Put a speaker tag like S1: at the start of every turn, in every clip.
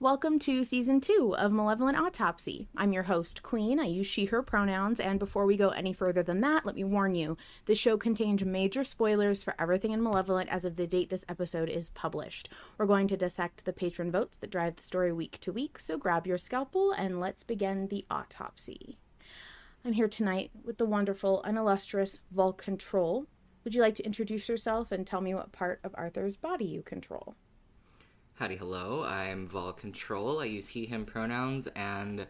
S1: welcome to Season 2 of Malevolent Autopsy. I'm your host, Queen. I use she, her pronouns, and before we go any further than that, let me warn you, the show contains major spoilers for everything in Malevolent as of the date this episode is published. We're going to dissect the patron votes that drive the story week to week, so grab your scalpel and let's begin the autopsy. I'm here tonight with the wonderful and illustrious Vol Control. Would you like to introduce yourself and tell me what part of Arthur's body you control?
S2: Howdy, hello. I'm Vol Control. I use he, him pronouns, and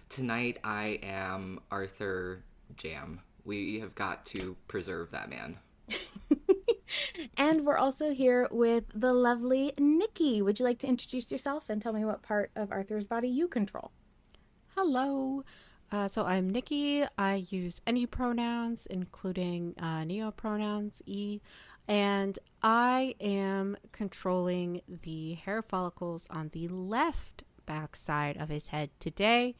S2: tonight I am Arthur Jam. We have got to preserve that man.
S1: And we're also here with the lovely Nicky. Would you like to introduce yourself and tell me what part of Arthur's body you control?
S3: Hello. So I'm Nicky. I use any pronouns, including neopronouns, E. And I am controlling the hair follicles on the left back side of his head today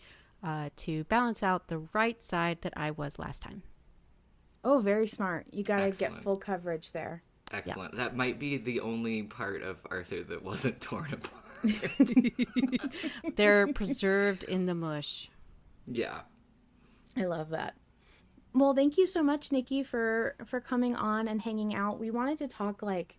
S3: to balance out the right side that I was last time.
S1: Oh, very smart. You gotta get full coverage there.
S2: Excellent. Yep. That might be the only part of Arthur that wasn't torn apart.
S3: They're preserved in the mush.
S2: Yeah.
S1: I love that. Well, thank you so much, Nicky, for coming on and hanging out. We wanted to talk like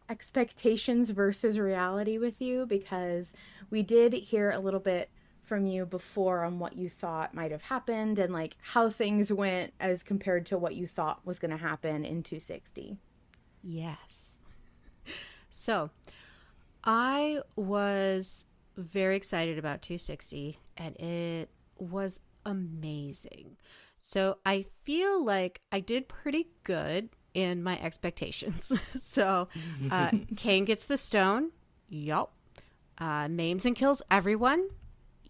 S1: expectations versus reality with you because we did hear a little bit from you before on what you thought might have happened and like how things went as compared to what you thought was going to happen in 260.
S3: Yes. So I was very excited about 260 and it was amazing. So I feel like I did pretty good in my expectations. So Kane gets the stone. Yup. Maims and kills everyone.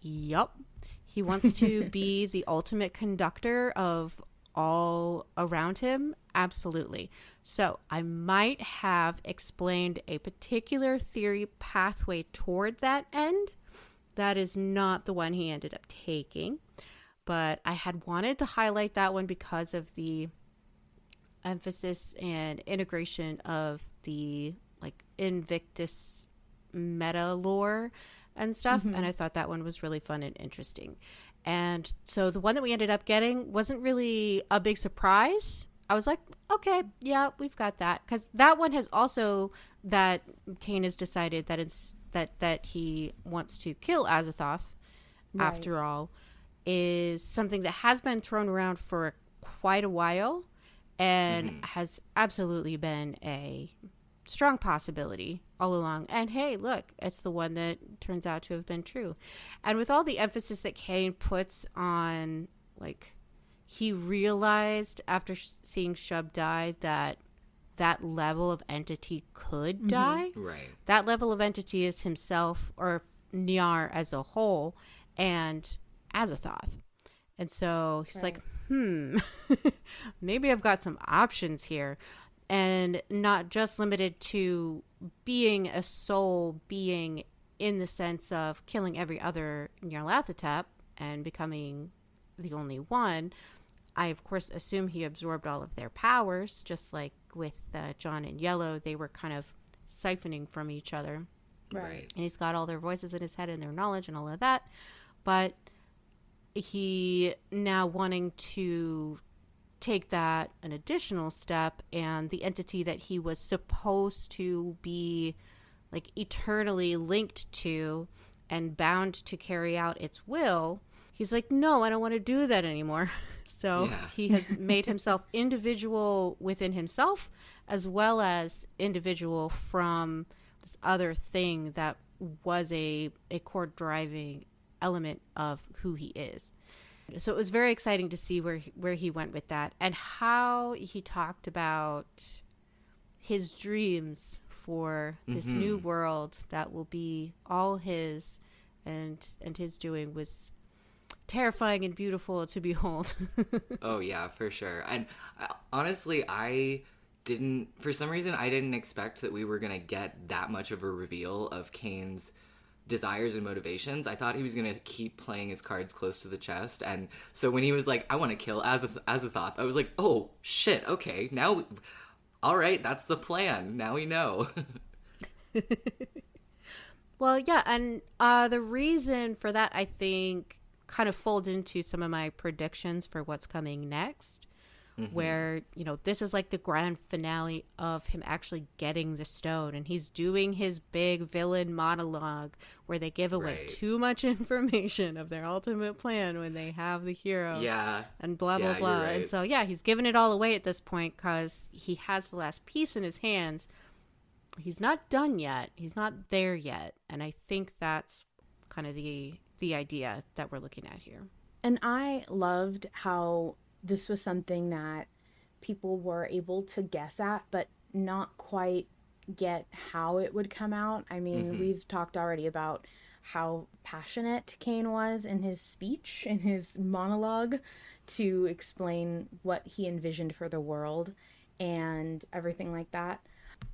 S3: Yup. He wants to be the ultimate conductor of all around him. Absolutely. So I might have explained a particular theory pathway toward that end. That is not the one he ended up taking. But I had wanted to highlight that one because of the emphasis and integration of the like Invictus meta lore and stuff. Mm-hmm. And I thought that one was really fun and interesting. And so the one that we ended up getting wasn't really a big surprise. I was like, okay, yeah, we've got that. Because that one has also that Kane has decided that it's that he wants to kill Azathoth after all. Is something that has been thrown around for quite a while and has absolutely been a strong possibility all along. And hey, look, it's the one that turns out to have been true. And with all the emphasis that Kane puts on, like, he realized after seeing Shub die that that level of entity could die.
S2: Right.
S3: That level of entity is himself or Nyar as a whole and Azathoth. And so he's like, maybe I've got some options here. And not just limited to being a soul being in the sense of killing every other Nyarlathotep and becoming the only one. I, of course, assume he absorbed all of their powers, just like with John and Yellow. They were kind of siphoning from each other.
S2: Right.
S3: And he's got all their voices in his head and their knowledge and all of that. But he now wanting to take that an additional step, and the entity that he was supposed to be like eternally linked to and bound to carry out its will, he's like, no, I don't want to do that anymore. So he has made himself individual within himself as well as individual from this other thing that was a core driving element of who he is. So it was very exciting to see where he went with that and how he talked about his dreams for this new world that will be all his, and his doing was terrifying and beautiful to behold.
S2: Oh yeah, for sure. And honestly, for some reason I didn't expect that we were gonna get that much of a reveal of Kane's desires and motivations. I thought he was going to keep playing his cards close to the chest. And so when he was like, I want to kill Azathoth, I was like, oh, shit, okay. Now, all right, that's the plan. Now we know.
S3: Well, yeah, and the reason for that, I think, kind of folds into some of my predictions for what's coming next, where, you know, this is like the grand finale of him actually getting the stone, and he's doing his big villain monologue where they give away too much information of their ultimate plan when they have the hero.
S2: Yeah.
S3: And blah, blah, blah. Right. And so, yeah, he's giving it all away at this point because he has the last piece in his hands. He's not done yet. He's not there yet. And I think that's kind of the idea that we're looking at here.
S1: And I loved how this was something that people were able to guess at, but not quite get how it would come out. I mean, we've talked already about how passionate Kane was in his speech, in his monologue, to explain what he envisioned for the world and everything like that.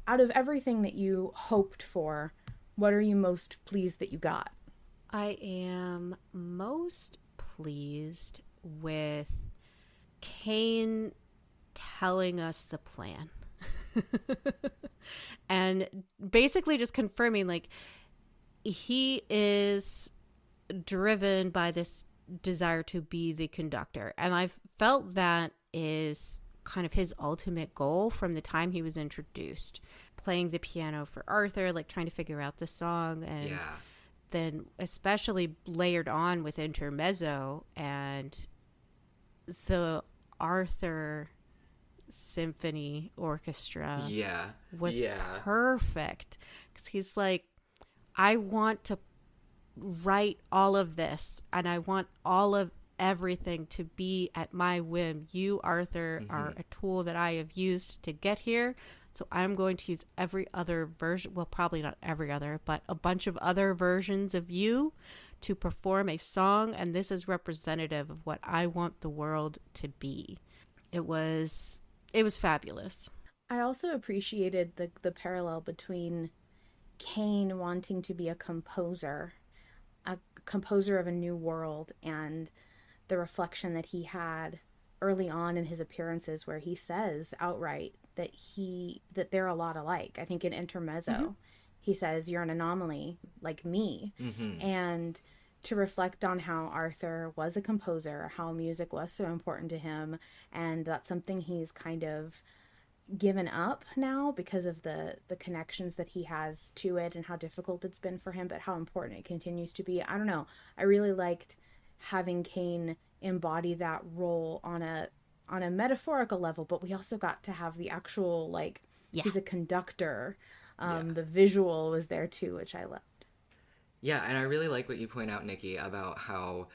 S1: Out of everything that you hoped for, what are you most pleased that you got?
S3: I am most pleased with Kane telling us the plan. And basically just confirming, like, he is driven by this desire to be the conductor. And I've felt that is kind of his ultimate goal from the time he was introduced, playing the piano for Arthur, like trying to figure out the song, and then especially layered on with intermezzo and the Arthur Symphony Orchestra was perfect, because he's like, I want to write all of this and I want all of everything to be at my whim. You, Arthur, are a tool that I have used to get here, so I'm going to use every other version, well, probably not every other, but a bunch of other versions of you to perform a song, and this is representative of what I want the world to be. It was fabulous.
S1: I also appreciated the parallel between Kane wanting to be a composer of a new world, and the reflection that he had early on in his appearances, where he says outright that they're a lot alike. I think in Intermezzo, he says, you're an anomaly like me. And to reflect on how Arthur was a composer, how music was so important to him, and that's something he's kind of given up now because of the connections that he has to it and how difficult it's been for him, but how important it continues to be. I don't know. I really liked having Kane embody that role on a metaphorical level, but we also got to have the actual, like, he's a conductor. The visual was there too, which I loved.
S2: Yeah, and I really like what you point out, Nicky, about how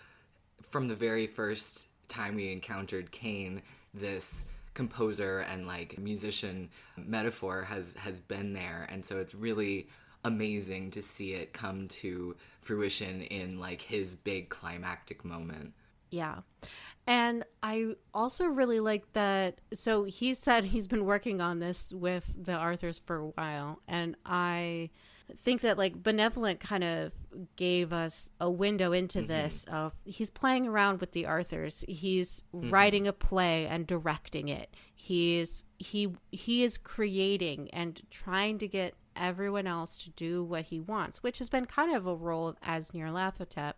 S2: from the very first time we encountered Kane, this composer and, like, musician metaphor has been there. And so it's really amazing to see it come to fruition in, like, his big climactic moment.
S3: Yeah. And I also really like that. So he said he's been working on this with the Arthurs for a while. And I think that, like, Benevolent kind of gave us a window into this of he's playing around with the Arthurs. He's writing a play and directing it. He is creating and trying to get everyone else to do what he wants, which has been kind of a role as Nyarlathotep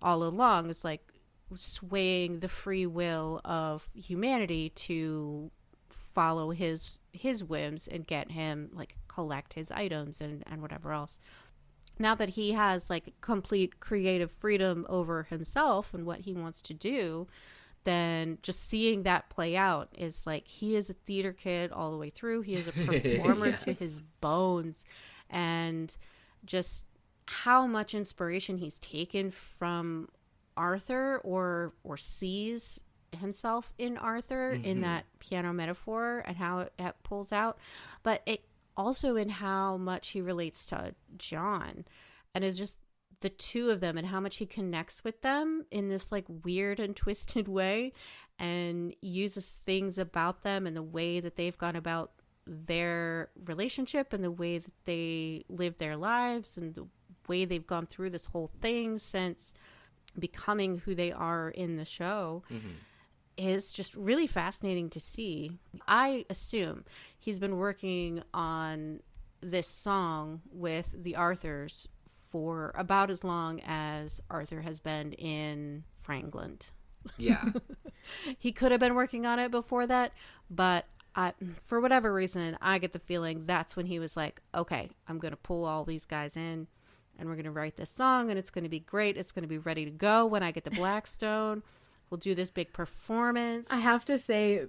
S3: all along. It's like swaying the free will of humanity to follow his whims and get him, like, collect his items and whatever else. Now that he has, like, complete creative freedom over himself and what he wants to do, then just seeing that play out is like, he is a theater kid all the way through. He is a performer to his bones, and just how much inspiration he's taken from Arthur or sees himself in Arthur in that piano metaphor and how it pulls out, but it also in how much he relates to John, and is just the two of them and how much he connects with them in this, like, weird and twisted way, and uses things about them and the way that they've gone about their relationship and the way that they live their lives and the way they've gone through this whole thing since becoming who they are in the show is just really fascinating to see. I assume he's been working on this song with the Arthurs for about as long as Arthur has been in Frangland.
S2: Yeah.
S3: He could have been working on it before that, but for whatever reason, I get the feeling that's when he was like, okay, I'm going to pull all these guys in and we're going to write this song and it's going to be great. It's going to be ready to go when I get to Blackstone. We'll do this big performance.
S1: I have to say,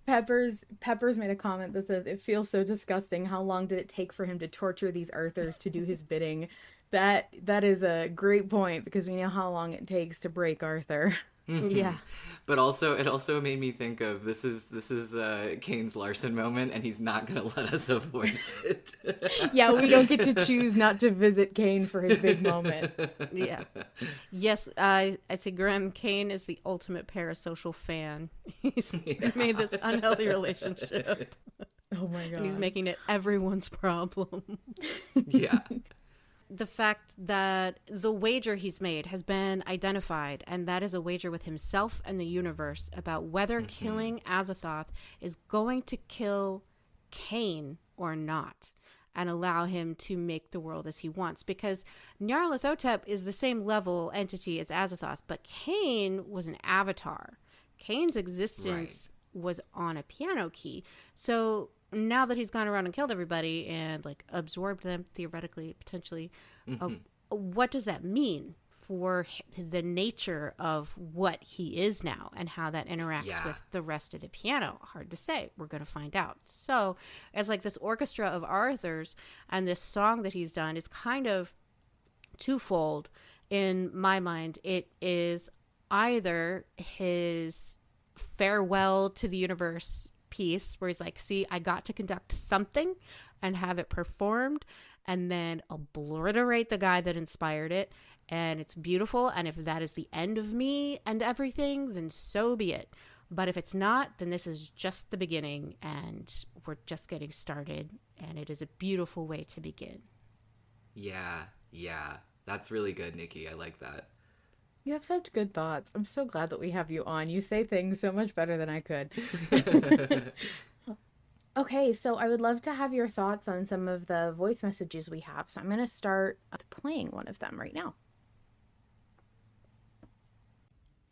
S1: Peppers made a comment that says, it feels so disgusting. How long did it take for him to torture these Arthurs to do his bidding? That is a great point, because we know how long it takes to break Arthur.
S3: Yeah.
S2: But also, it also made me think of this is Kane's Larson moment, and he's not going to let us avoid it.
S1: Yeah, we don't get to choose not to visit Kane for his big moment.
S3: Yeah. Yes, I say Graham Kane is the ultimate parasocial fan. He's made this unhealthy relationship.
S1: Oh my God.
S3: And he's making it everyone's problem.
S2: Yeah.
S3: The fact that the wager he's made has been identified, and that is a wager with himself and the universe about whether killing Azathoth is going to kill Kane or not, and allow him to make the world as he wants. Because Nyarlathotep is the same level entity as Azathoth, but Kane was an avatar. Kane's existence was on a piano key. So now that he's gone around and killed everybody and like absorbed them theoretically, potentially, what does that mean for the nature of what he is now and how that interacts with the rest of the piano? Hard to say. We're going to find out. So as like this orchestra of Arthurs and this song that he's done is kind of twofold in my mind. It is either his farewell to the universe piece where he's like, see, I got to conduct something and have it performed and then obliterate the guy that inspired it, and it's beautiful, and if that is the end of me and everything, then so be it. But if it's not, then this is just the beginning and we're just getting started, and it is a beautiful way to begin.
S2: Yeah, that's really good, Nikki. I like that.
S1: You have such good thoughts. I'm so glad that we have you on. You say things so much better than I could. Okay, so I would love to have your thoughts on some of the voice messages we have. So I'm going to start playing one of them right now.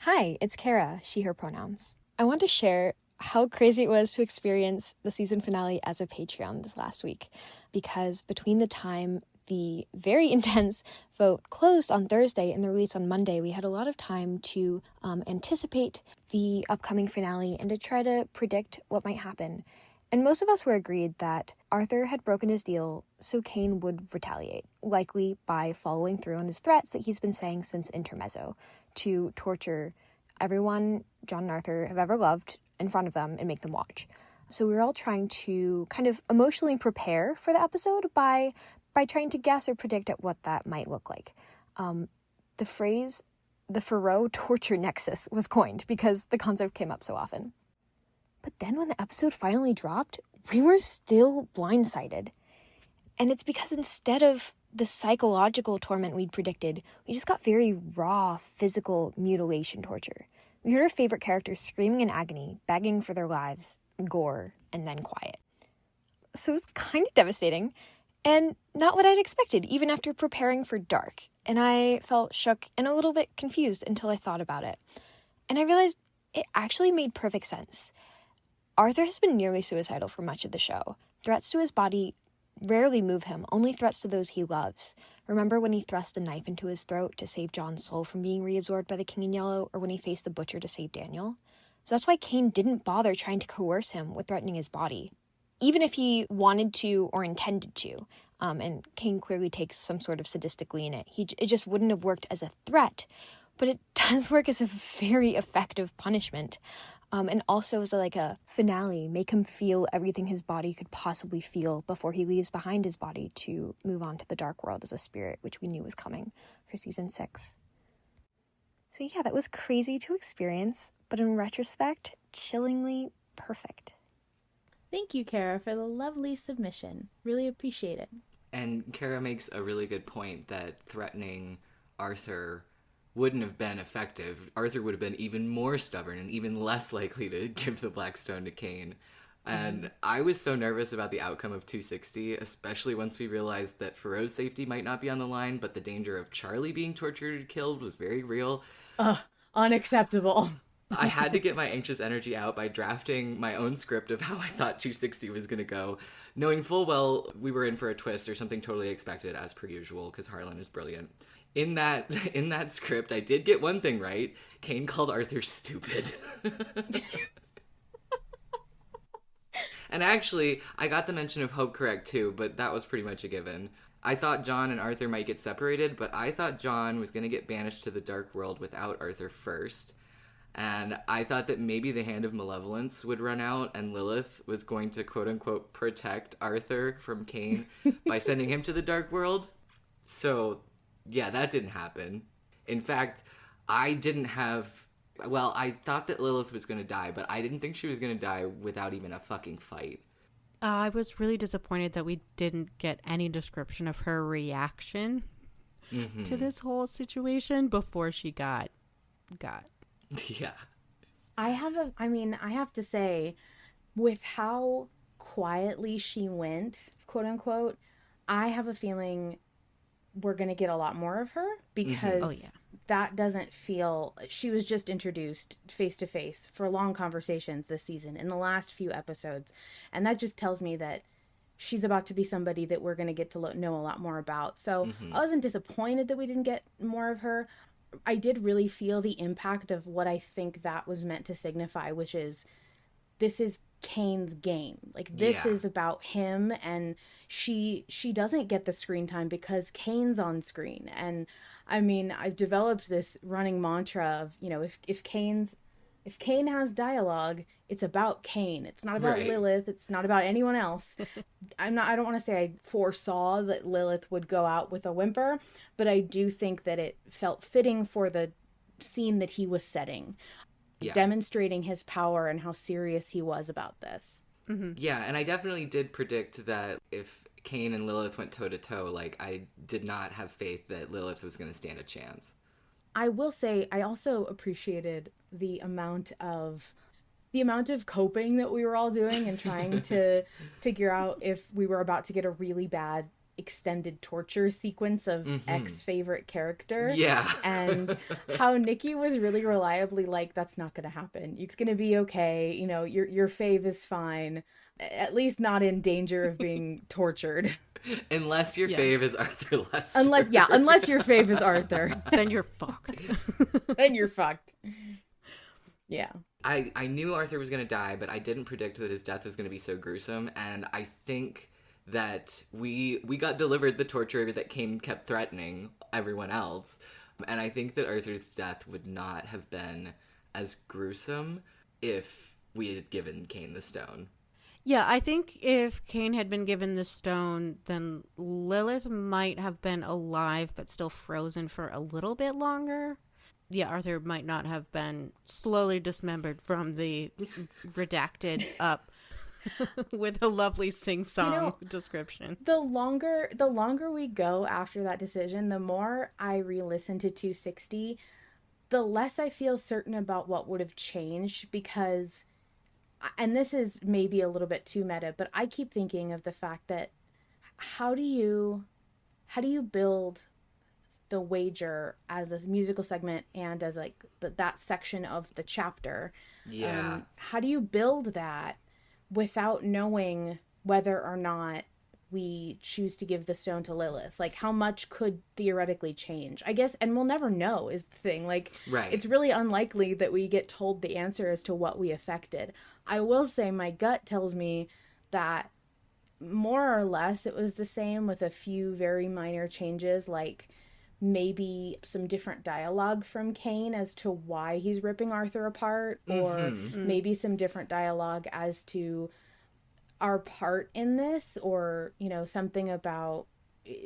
S4: Hi, it's Kara, she, her pronouns. I want to share how crazy it was to experience the season finale as a Patreon this last week, because between the time the very intense vote closed on Thursday and the release on Monday, we had a lot of time to anticipate the upcoming finale and to try to predict what might happen. And most of us were agreed that Arthur had broken his deal, so Kane would retaliate, likely by following through on his threats that he's been saying since Intermezzo, to torture everyone John and Arthur have ever loved in front of them and make them watch. So we were all trying to kind of emotionally prepare for the episode by trying to guess or predict at what that might look like. The phrase, the Pharaoh torture nexus, was coined because the concept came up so often. But then when the episode finally dropped, we were still blindsided. And it's because instead of the psychological torment we'd predicted, we just got very raw physical mutilation torture. We heard our favorite characters screaming in agony, begging for their lives, gore, and then quiet. So it was kind of devastating, and not what I'd expected, even after preparing for Dark. And I felt shook and a little bit confused until I thought about it. And I realized it actually made perfect sense. Arthur has been nearly suicidal for much of the show. Threats to his body rarely move him, only threats to those he loves. Remember when he thrust a knife into his throat to save John's soul from being reabsorbed by the King in Yellow, or when he faced the Butcher to save Daniel? So that's why Kane didn't bother trying to coerce him with threatening his body, even if he wanted to or intended to. And Kane clearly takes some sort of sadistic glee in it. It just wouldn't have worked as a threat, but it does work as a very effective punishment. And also as a finale, make him feel everything his body could possibly feel before he leaves behind his body to move on to the dark world as a spirit, which we knew was coming for season 6. So yeah, that was crazy to experience, but in retrospect, chillingly perfect.
S1: Thank you, Kara, for the lovely submission. Really appreciate it.
S2: And Kara makes a really good point that threatening Arthur wouldn't have been effective. Arthur would have been even more stubborn and even less likely to give the Black Stone to Kane. And I was so nervous about the outcome of 260, especially once we realized that Faro's safety might not be on the line, but the danger of Charlie being tortured and killed was very real.
S1: Ugh, unacceptable.
S2: I had to get my anxious energy out by drafting my own script of how I thought 260 was going to go, knowing full well we were in for a twist or something totally expected as per usual, because Harlan is brilliant. In that script, I did get one thing right. Kane called Arthur stupid. And actually, I got the mention of Hope correct too, but that was pretty much a given. I thought John and Arthur might get separated, but I thought John was going to get banished to the Dark World without Arthur first. And I thought that maybe the Hand of Malevolence would run out and Lilith was going to quote-unquote protect Arthur from Kane by sending him to the Dark World. So, yeah, that didn't happen. In fact, I thought that Lilith was going to die, but I didn't think she was going to die without even a fucking fight.
S3: I was really disappointed that we didn't get any description of her reaction to this whole situation before she got.
S2: Yeah.
S1: I have to say, with how quietly she went, quote unquote, I have a feeling we're going to get a lot more of her because that doesn't feel... She was just introduced face to face for long conversations this season in the last few episodes. And that just tells me that she's about to be somebody that we're going to get to know a lot more about. So I wasn't disappointed that we didn't get more of her. I did really feel the impact of what I think that was meant to signify, which is this is Kane's game. Like, this is about him, and she doesn't get the screen time because Kane's on screen. And I mean, I've developed this running mantra of, you know, if Kane has dialogue, it's about Kane. It's not about Lilith. It's not about anyone else. I don't want to say I foresaw that Lilith would go out with a whimper, but I do think that it felt fitting for the scene that he was setting, demonstrating his power and how serious he was about this.
S2: Yeah, and I definitely did predict that if Kane and Lilith went toe-to-toe, like, I did not have faith that Lilith was going to stand a chance.
S1: I will say I also appreciated the amount of coping that we were all doing and trying to figure out if we were about to get a really bad extended torture sequence of X favorite character.
S2: Yeah.
S1: And how Nicky was really reliably like, that's not going to happen. It's going to be okay. You know, your fave is fine. At least not in danger of being tortured.
S2: Unless your fave is Arthur Lester.
S1: Unless your fave is Arthur.
S3: Then you're fucked.
S1: Then you're fucked. Yeah.
S2: I knew Arthur was going to die, but I didn't predict that his death was going to be so gruesome. And I think that we got delivered the torture that Kane kept threatening everyone else. And I think that Arthur's death would not have been as gruesome if we had given Kane the stone.
S3: Yeah, I think if Kane had been given the stone, then Lilith might have been alive but still frozen for a little bit longer. Yeah, Arthur might not have been slowly dismembered from the redacted up with a lovely sing-song description.
S1: The longer we go after that decision, the more I re-listen to 260, the less I feel certain about what would have changed, because, and this is maybe a little bit too meta, but I keep thinking of the fact that how do you build the wager as a musical segment and as like that section of the chapter? How do you build that without knowing whether or not we choose to give the stone to Lilith? Like, how much could theoretically change, I guess, and we'll never know is the thing. Like, it's really unlikely that we get told the answer as to what we affected. I will say my gut tells me that more or less it was the same, with a few very minor changes, like maybe some different dialogue from Kane as to why he's ripping Arthur apart, or maybe some different dialogue as to our part in this, or, you know, something about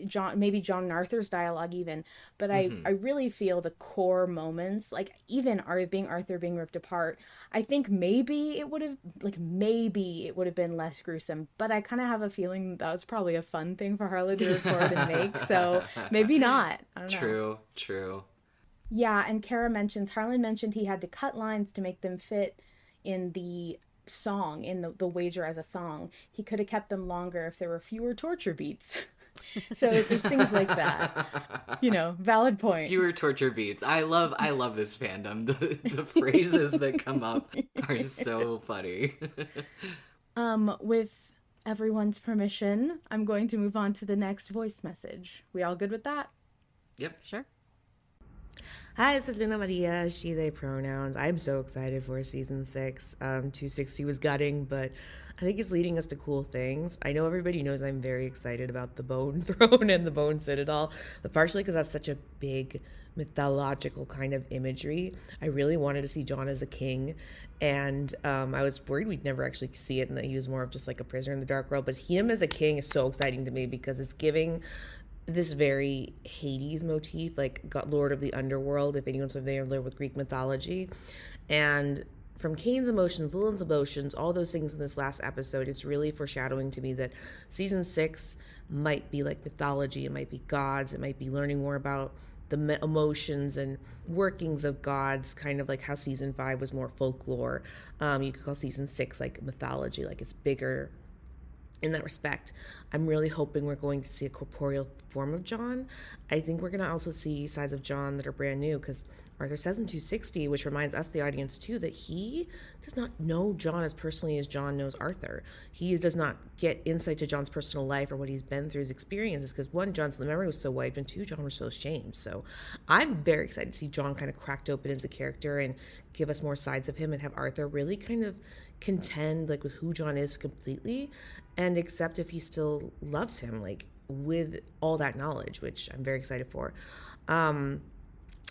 S1: John and Arthur's dialogue even. But I really feel the core moments, like even Arthur being ripped apart, I think maybe it would have been less gruesome, but I kind of have a feeling that was probably a fun thing for Harlan to record and make, so maybe not. I don't know.
S2: True.
S1: Yeah, and Harlan mentioned he had to cut lines to make them fit in the song in the wager as a song. He could have kept them longer if there were fewer torture beats. So there's things like that. Valid point.
S2: Fewer torture beats. I love this fandom. The phrases that come up are so funny.
S1: With everyone's permission, I'm going to move on to the next voice message. We all good with that?
S2: Yep.
S3: Sure.
S5: Hi, this is Luna Maria, she, they pronouns. I'm so excited for season 6. 260 was gutting, but I think it's leading us to cool things. I know everybody knows I'm very excited about the Bone Throne and the Bone Citadel, but partially because that's such a big mythological kind of imagery. I really wanted to see Jon as a king, and I was worried we'd never actually see it and that he was more of just like a prisoner in the dark world, but him as a king is so exciting to me because it's giving this very Hades motif, like Lord of the Underworld, if anyone's familiar with Greek mythology. And from Cain's emotions, Lilith's emotions, all those things in this last episode, it's really foreshadowing to me that season 6 might be like mythology. It might be gods. It might be learning more about the emotions and workings of gods, kind of like how season 5 was more folklore. You could call season 6 like mythology, like it's bigger in that respect. I'm really hoping we're going to see a corporeal form of Jon. I think we're going to also see sides of Jon that are brand new, because Arthur says in 260, which reminds us, the audience too, that he does not know Jon as personally as Jon knows Arthur. He does not get insight to Jon's personal life or what he's been through, his experiences, because one, Jon's memory was so wiped, and two, Jon was so ashamed. So I'm very excited to see Jon kind of cracked open as a character and give us more sides of him, and have Arthur really kind of contend like with who Jon is completely, and accept if he still loves him, like with all that knowledge, which I'm very excited for.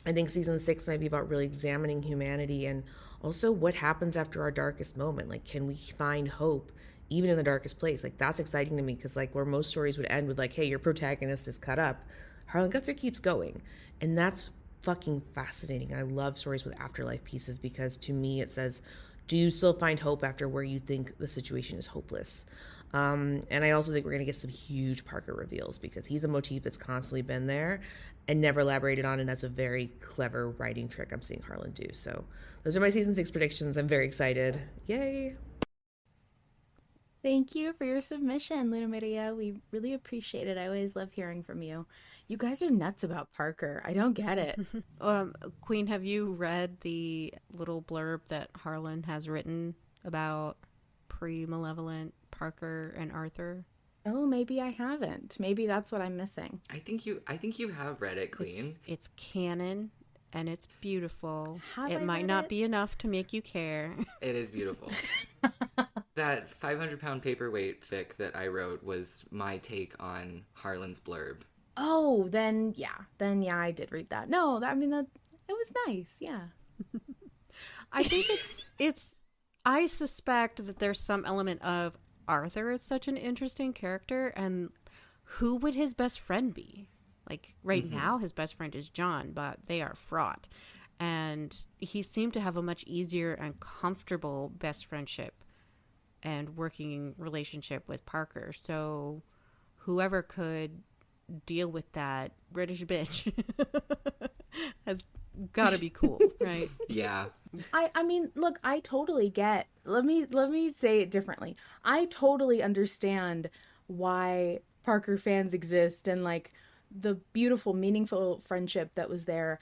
S5: I think season 6 might be about really examining humanity and also what happens after our darkest moment. Like, can we find hope even in the darkest place? Like, that's exciting to me, because like where most stories would end with like, hey, your protagonist is cut up, Harlan Guthrie keeps going, and that's fucking fascinating. I love stories with afterlife pieces, because to me it says, do you still find hope after where you think the situation is hopeless? And I also think we're going to get some huge Parker reveals, because he's a motif that's constantly been there and never elaborated on, and that's a very clever writing trick I'm seeing Harlan do. So those are my season 6 predictions. I'm very excited. Yay!
S1: Thank you for your submission, Luna Maria. We really appreciate it. I always love hearing from you. You guys are nuts about Parker. I don't get it.
S3: Queen, have you read the little blurb that Harlan has written about pre-Malevolent Parker and Arthur?
S1: Oh, maybe I haven't. Maybe that's what I'm missing.
S2: I think you have read it, Queen.
S3: It's canon and it's beautiful.
S1: Have
S3: it
S1: I
S3: might
S1: read
S3: not
S1: it?
S3: be enough to make you care.
S2: It is beautiful. That 500-pound paperweight fic that I wrote was my take on Harlan's blurb.
S1: Oh, then yeah, I did read that. No, it was nice. Yeah.
S3: I think it's I suspect that there's some element of Arthur is such an interesting character, and who would his best friend be? Like right now his best friend is Jon, but they are fraught, and he seemed to have a much easier and comfortable best friendship and working relationship with Parker. So whoever could deal with that British bitch has gotta be cool, right?
S2: Yeah.
S1: I mean, look, I totally get. Let me say it differently. I totally understand why Parker fans exist and like the beautiful, meaningful friendship that was there.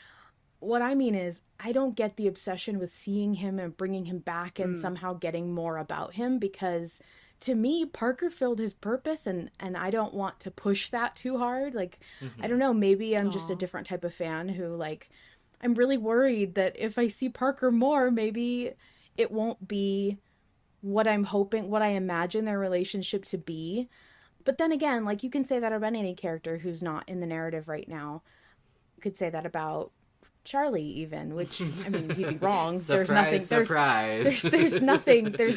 S1: What I mean is, I don't get the obsession with seeing him and bringing him back and somehow getting more about him, because to me, Parker filled his purpose, and I don't want to push that too hard. Like, I don't know, maybe I'm just a different type of fan who, like, I'm really worried that if I see Parker more, maybe it won't be what I'm hoping, what I imagine their relationship to be. But then again, like, you can say that about any character who's not in the narrative right now. You could say that about Charlie even, which, I mean, you'd be wrong.
S2: Surprise.
S1: There's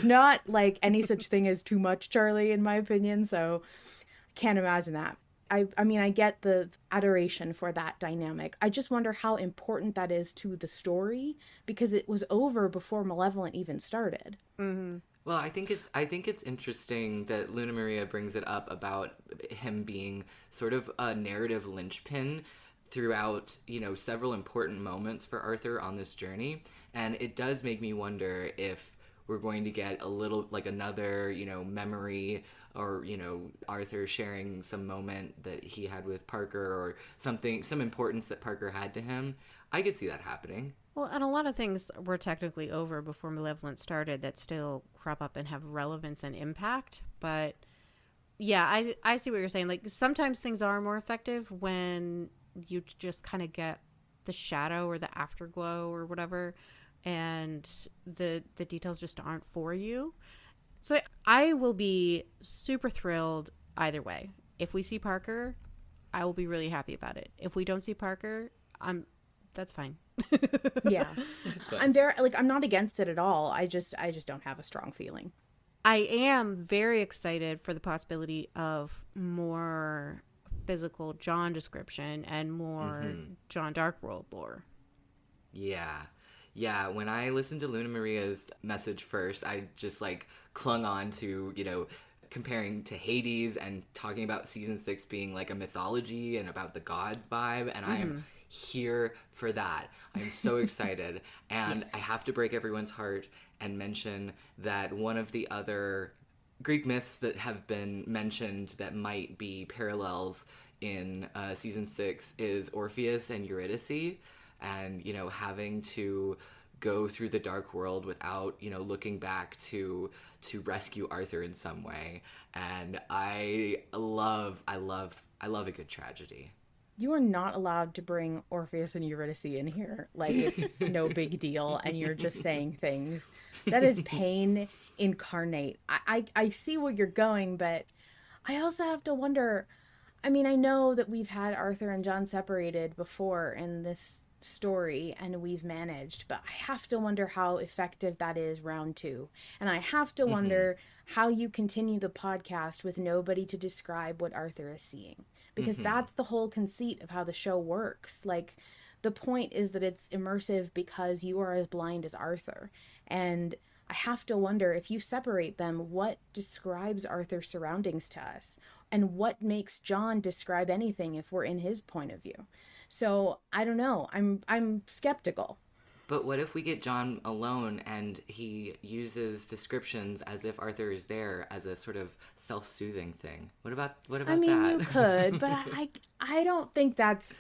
S1: not like any such thing as too much Charlie, in my opinion, so can't imagine that. I mean, I get the adoration for that dynamic. I just wonder how important that is to the story, because it was over before Malevolent even started.
S3: Mm-hmm.
S2: Well, I think it's interesting that Luna Maria brings it up about him being sort of a narrative linchpin throughout, several important moments for Arthur on this journey. And it does make me wonder if we're going to get a little, like, another, you know, memory, or, you know, Arthur sharing some moment that he had with Parker, or something, some importance that Parker had to him. I could see that happening.
S3: Well, and a lot of things were technically over before Malevolent started that still crop up and have relevance and impact. But yeah, I see what you're saying. Like, sometimes things are more effective when you just kind of get the shadow or the afterglow or whatever, and the details just aren't for you. So I will be super thrilled either way. If we see Parker, I will be really happy about it. If we don't see Parker, that's fine.
S1: Yeah. I'm very, like, I'm not against it at all. I just don't have a strong feeling.
S3: I am very excited for the possibility of more physical John description and more John Darkworld lore.
S2: Yeah. Yeah, when I listened to Luna Maria's message first, I just, like, clung on to, you know, comparing to Hades and talking about season 6 being like a mythology and about the gods vibe, and I'm here for that. I'm so excited. And
S1: Yes.
S2: I have to break everyone's heart and mention that one of the other Greek myths that have been mentioned that might be parallels in season 6 is Orpheus and Eurydice, and, you know, having to go through the dark world without, you know, looking back to rescue Arthur in some way. And I love a good tragedy.
S1: You are not allowed to bring Orpheus and Eurydice in here. Like, it's no big deal, and you're just saying things. That is pain incarnate. I see where you're going, but I also have to wonder, I mean, I know that we've had Arthur and John separated before in this story, and we've managed, but I have to wonder how effective that is round 2. And I have to wonder how you continue the podcast with nobody to describe what Arthur is seeing. Because that's the whole conceit of how the show works. Like, the point is that it's immersive because you are as blind as Arthur. And I have to wonder, if you separate them, what describes Arthur's surroundings to us? And what makes John describe anything if we're in his point of view? So, I don't know. I'm skeptical.
S2: But what if we get John alone and he uses descriptions as if Arthur is there as a sort of self-soothing thing? What about
S1: I mean,
S2: that?
S1: you could, but I don't think that's...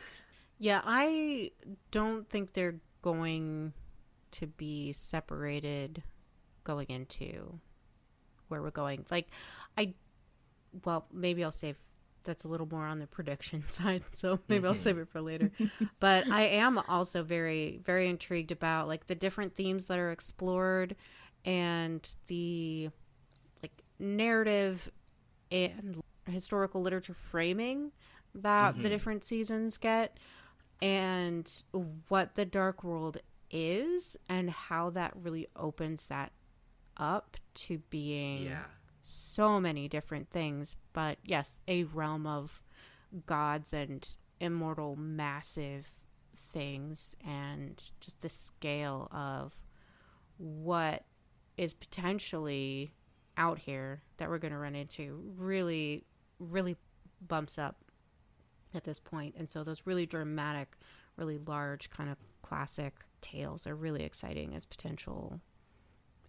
S3: Yeah, I don't think they're going to be separated going into where we're going. Like, well, maybe I'll save, that's a little more on the prediction side, so maybe I'll save it for later. But I am also very, very intrigued about, like, the different themes that are explored and the, like, narrative and historical literature framing that the different seasons get, and what the dark world is and how that really opens that up to being so many different things. But yes, a realm of gods and immortal massive things, and just the scale of what is potentially out here that we're going to run into really, really bumps up at this point. And so those really dramatic, really large kind of classic tales are really exciting as potential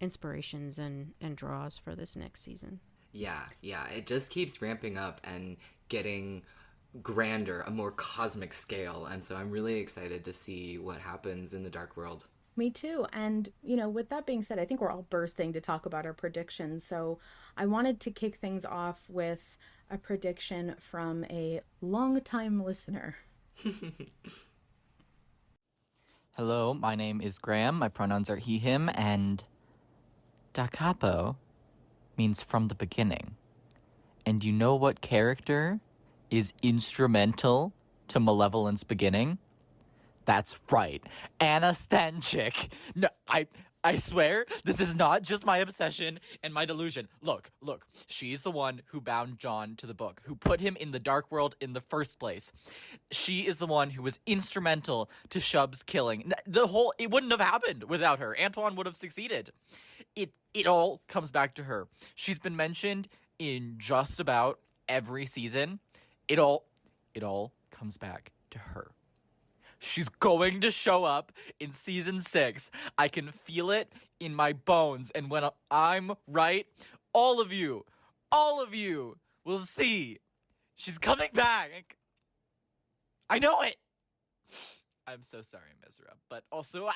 S3: inspirations and draws for this next season.
S2: Yeah, it just keeps ramping up and getting grander, a more cosmic scale, and so I'm really excited to see what happens in the dark world.
S1: Me too. And, you know, with that being said, I think we're all bursting to talk about our predictions. So I wanted to kick things off with a prediction from a long-time listener.
S6: Hello, my name is Graham. My pronouns are he, him, and da capo means from the beginning. And you know what character is instrumental to Malevolent's beginning? That's right, Anna Stanchik. No, I swear, this is not just my obsession and my delusion. Look, she's the one who bound John to the book, who put him in the dark world in the first place. She is the one who was instrumental to Shub's killing. It wouldn't have happened without her. Antoine would have succeeded. It all comes back to her. She's been mentioned in just about every season. It all comes back to her. She's going to show up in season 6. I can feel it in my bones. And when I'm right, all of you will see. She's coming back. I know it. I'm so sorry, Mizra. But also,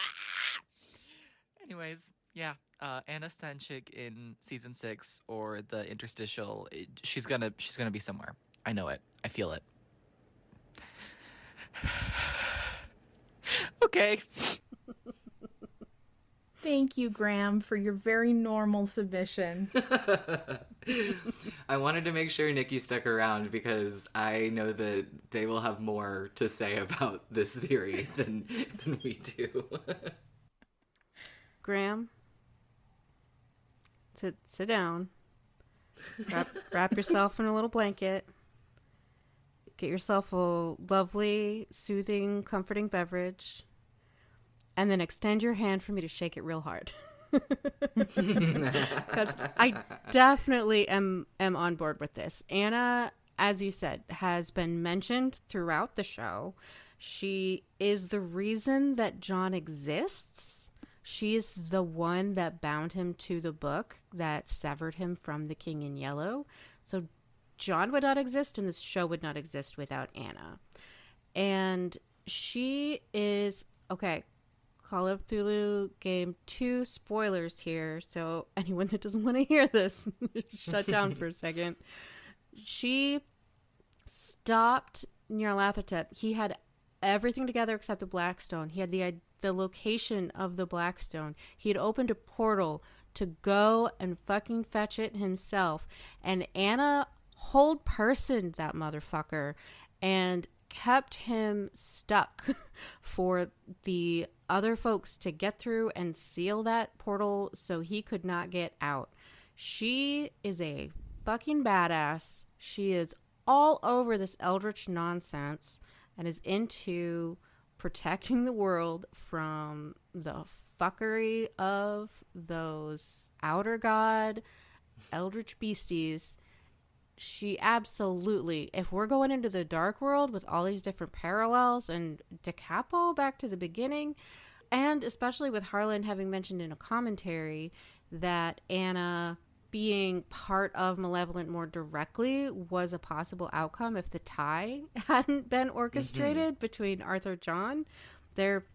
S6: anyways, yeah. Anna Stanchik in season 6 or the interstitial. She's gonna be somewhere. I know it. I feel it. Okay.
S1: Thank you, Graham, for your very normal submission.
S2: I wanted to make sure Nicky stuck around because I know that they will have more to say about this theory than we do.
S3: Graham, sit down. Wrap yourself in a little blanket. Get yourself a lovely, soothing, comforting beverage. And then extend your hand for me to shake it real hard. Because I definitely am on board with this. Anna, as you said, has been mentioned throughout the show. She is the reason that John exists. She is the one that bound him to the book that severed him from the King in Yellow. So John would not exist and this show would not exist without Anna. And she is, okay, Call of Cthulhu Game 2 spoilers here. So anyone that doesn't want to hear this, shut down for a second. She stopped Nyarlathotep. He had everything together except the Blackstone. He had the location of the Blackstone. He had opened a portal to go and fucking fetch it himself. And Anna hold personed that motherfucker and kept him stuck for the other folks to get through and seal that portal so he could not get out. She is a fucking badass. She is all over this eldritch nonsense and is into protecting the world from the fuckery of those outer god eldritch beasties. She absolutely, if we're going into the dark world with all these different parallels and Da Capo back to the beginning, and especially with Harlan having mentioned in a commentary that Anna being part of Malevolent more directly was a possible outcome if the tie hadn't been orchestrated between Arthur and John, there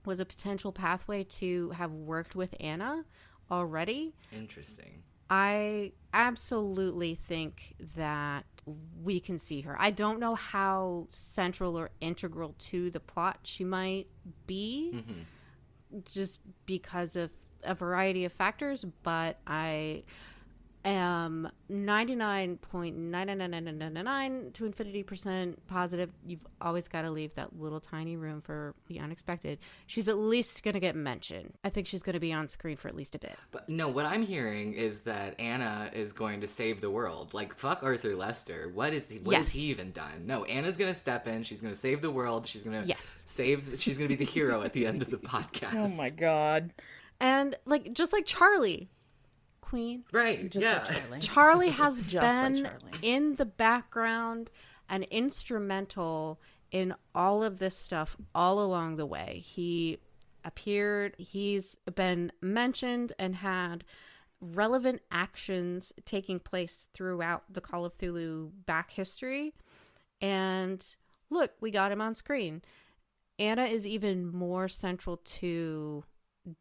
S3: was a potential pathway to have worked with Anna already.
S2: Interesting.
S3: I absolutely think that we can see her. I don't know how central or integral to the plot she might be, just because of a variety of factors, but I am 99.99999 to infinity% positive. You've always got to leave that little tiny room for the unexpected. She's at least going to get mentioned. I think she's going to be on screen for at least a bit.
S2: But no, what I'm hearing is that Anna is going to save the world. Like, fuck Arthur Lester. What has he even done? No, Anna's going to step in. She's going to save the world. She's going to she's going to be the hero at the end of the podcast.
S1: Oh my God.
S3: And just like Charlie, Queen.
S2: Right.
S1: Just
S2: yeah.
S1: like Charlie.
S3: Charlie has
S1: Just
S3: been
S1: like Charlie.
S3: in the background and instrumental in all of this stuff all along the way. He appeared, he's been mentioned and had relevant actions taking place throughout the Call of Cthulhu back history. And look, we got him on screen. Anna is even more central to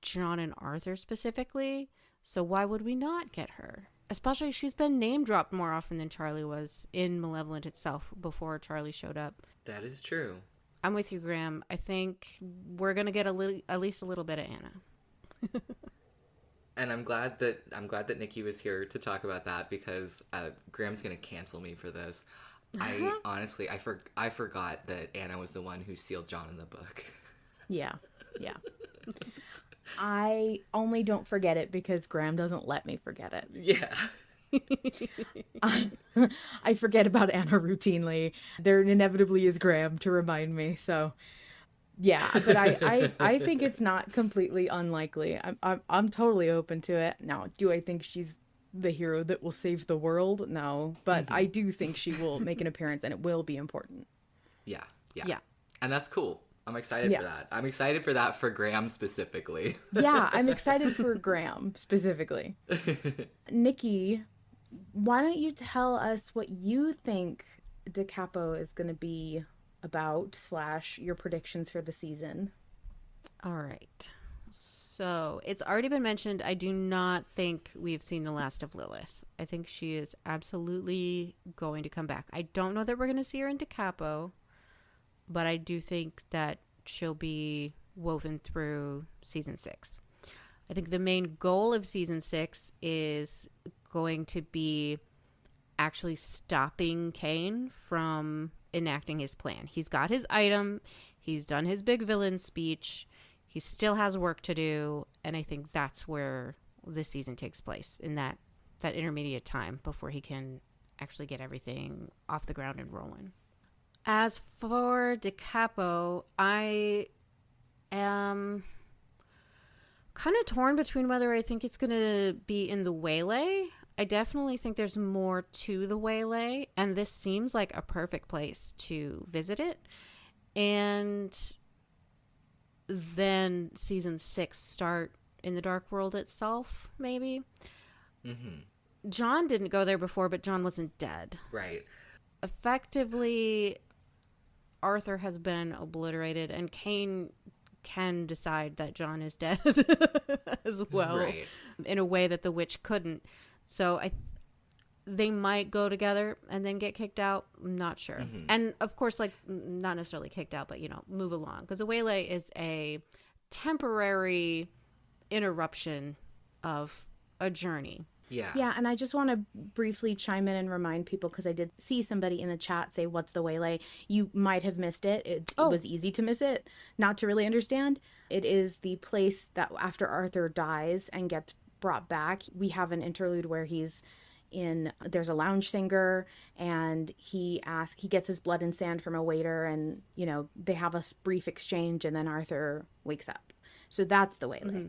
S3: John and Arthur specifically. So why would we not get her? Especially she's been name dropped more often than Charlie was in Malevolent itself before Charlie showed up.
S2: That is true.
S3: I'm with you, Graham. I think we're gonna get at least a little bit of Anna.
S2: And I'm glad that Nicky was here to talk about that because Graham's gonna cancel me for this. I honestly I forgot that Anna was the one who sealed John in the book.
S1: Yeah. I only don't forget it because Graham doesn't let me forget it.
S2: Yeah.
S1: I forget about Anna routinely. There inevitably is Graham to remind me. So, yeah, but I think it's not completely unlikely. I'm totally open to it. Now, do I think she's the hero that will save the world? No, but I do think she will make an appearance and it will be important.
S2: Yeah.
S3: Yeah.
S2: And that's cool. I'm excited for that. I'm excited for that for Graham specifically.
S1: Yeah, I'm excited for Graham specifically. Nikki, why don't you tell us what you think Da Capo is going to be about / your predictions for the season?
S3: All right. So it's already been mentioned. I do not think we've seen the last of Lilith. I think she is absolutely going to come back. I don't know that we're going to see her in Da Capo, but I do think that she'll be woven through season 6. I think the main goal of season 6 is going to be actually stopping Kane from enacting his plan. He's got his item. He's done his big villain speech. He still has work to do, and I think that's where this season takes place, in that intermediate time before he can actually get everything off the ground and rolling. As for Da Capo, I am kind of torn between whether I think it's going to be in the Waylay. I definitely think there's more to the Waylay, and this seems like a perfect place to visit it. And then season 6 start in the Dark World itself, maybe.
S2: Mm-hmm.
S3: John didn't go there before, but John wasn't dead.
S2: Right.
S3: Effectively, Arthur has been obliterated, and Kane can decide that John is dead as well,
S2: right,
S3: in a way that the witch couldn't. So they might go together and then get kicked out. I'm not sure. Mm-hmm. And of course, like, not necessarily kicked out, but, move along. Because a waylay is a temporary interruption of a journey.
S2: Yeah.
S1: Yeah, and I just want to briefly chime in and remind people, because I did see somebody in the chat say, what's the waylay? You might have missed it. It was easy to miss it, not to really understand. It is the place that after Arthur dies and gets brought back, we have an interlude where there's a lounge singer, and he gets his blood and sand from a waiter, and, they have a brief exchange, and then Arthur wakes up. So that's the waylay. Mm-hmm.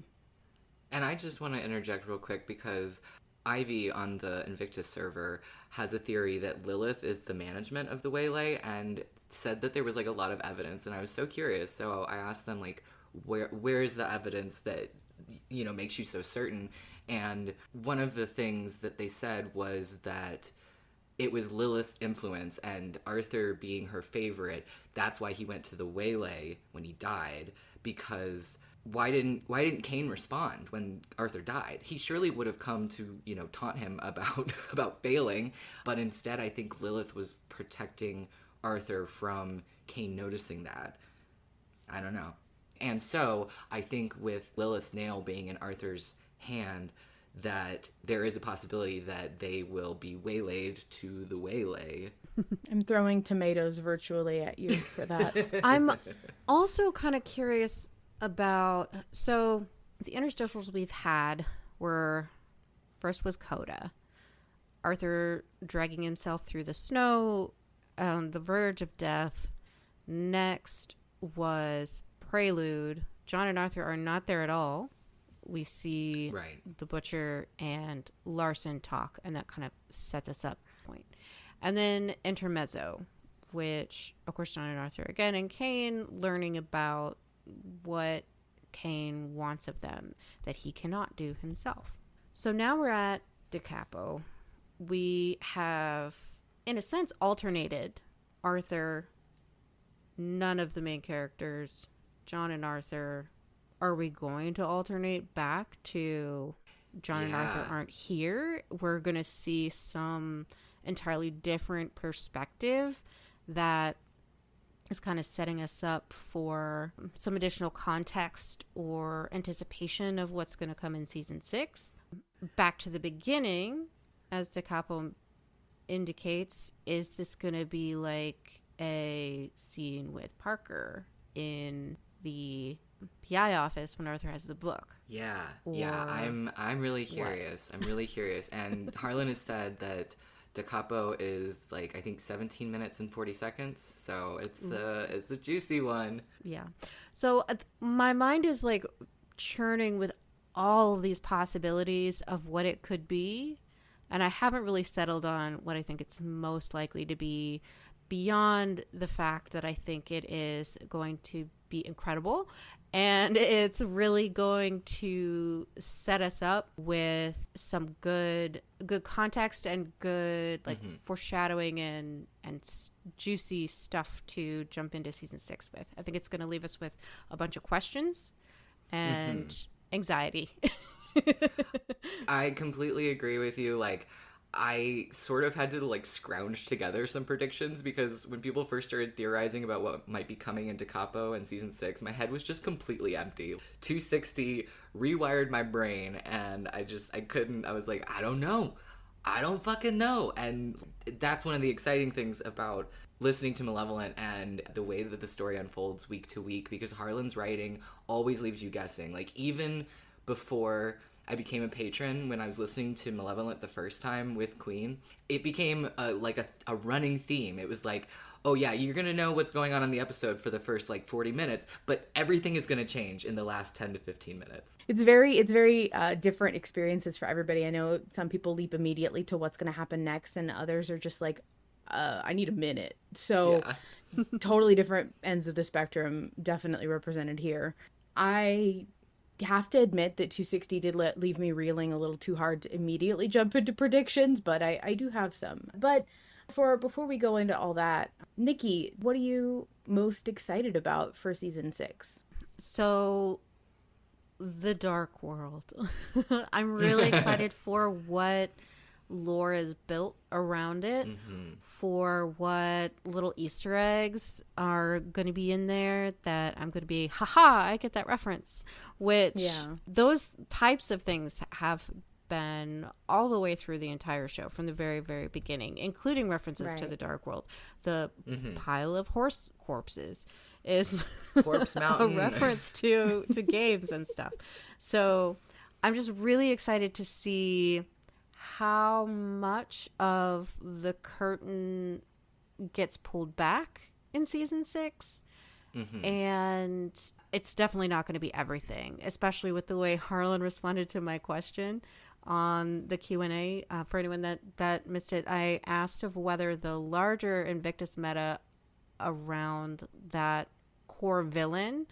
S2: And I just want to interject real quick, because Ivy on the Invictus server has a theory that Lilith is the management of the Waylay, and said that there was, like, a lot of evidence, and I was so curious. So I asked them, like, where is the evidence that, makes you so certain? And one of the things that they said was that it was Lilith's influence, and Arthur being her favorite. That's why he went to the Waylay when he died, because why didn't Kane respond when Arthur died? He surely would have come to, taunt him about failing, but instead I think Lilith was protecting Arthur from Kane noticing that. I don't know. And so I think with Lilith's nail being in Arthur's hand, that there is a possibility that they will be waylaid to the Waylay.
S1: I'm throwing tomatoes virtually at you for that.
S3: I'm also kind of curious about, so the interstitials we've had first was Coda. Arthur dragging himself through the snow on the verge of death. Next was Prelude. John and Arthur are not there at all. We see the Butcher and Larson talk, and that kind of sets us up. And then Intermezzo, which, of course, John and Arthur again, and Kane learning about what Kane wants of them that he cannot do himself. So now we're at Da Capo. We have, in a sense, alternated Arthur, none of the main characters, John and Arthur. Are we going to alternate back to John and Arthur aren't here? We're going to see some entirely different perspective that is kind of setting us up for some additional context or anticipation of what's going to come in season 6. Back to the beginning, as Da Capo indicates, is this going to be like a scene with Parker in the PI office when Arthur has the book?
S2: I'm really curious. I'm really curious. And Harlan has said that Da Capo is, like, I think 17 minutes and 40 seconds. So it's a juicy one.
S3: Yeah. So my mind is, like, churning with all of these possibilities of what it could be. And I haven't really settled on what I think it's most likely to be, beyond the fact that I think it is going to be incredible. And it's really going to set us up with some good context and good like foreshadowing and juicy stuff to jump into season 6 with. I think it's going to leave us with a bunch of questions and anxiety.
S2: I completely agree with you. Like, I sort of had to like scrounge together some predictions because when people first started theorizing about what might be coming into Capo in season 6, my head was just completely empty. 260 rewired my brain, and I couldn't. I was like, I don't know. I don't fucking know. And that's one of the exciting things about listening to Malevolent and the way that the story unfolds week to week, because Harlan's writing always leaves you guessing. Like, even before I became a patron, when I was listening to Malevolent the first time with Queen, it became a running theme. It was like, oh yeah, you're gonna know what's going on in the episode for the first like 40 minutes, but everything is gonna change in the last 10 to 15 minutes.
S1: It's very different experiences for everybody. I know some people leap immediately to what's going to happen next, and others are just like, I need a minute. So totally different ends of the spectrum definitely represented here. I have to admit that 260 did leave me reeling a little too hard to immediately jump into predictions, but I do have some. But before we go into all that, Nicky, what are you most excited about for season 6?
S3: So, the Dark World. I'm really excited for what lore is built around it, for what little Easter eggs are going to be in there that I'm going to be, haha, I get that reference, which those types of things have been all the way through the entire show from the very, very beginning, including references to the Dark World. The pile of horse corpses is
S2: Corpse Mountain.
S3: a reference to games and stuff. So I'm just really excited to see how much of the curtain gets pulled back in season 6. And it's definitely not going to be everything, especially with the way Harlan responded to my question on the Q&A. For anyone that missed it, I asked of whether the larger Invictus meta around that core villain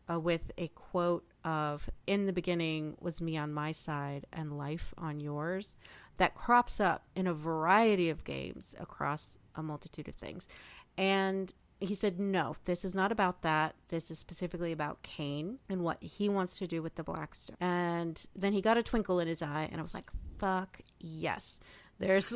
S3: with a quote of, in the beginning was me on my side and life on yours, that crops up in a variety of games across a multitude of things. And he said, no, this is not about that. This is specifically about Cain and what he wants to do with the Blackstone. And then he got a twinkle in his eye, and I was like, fuck yes. There's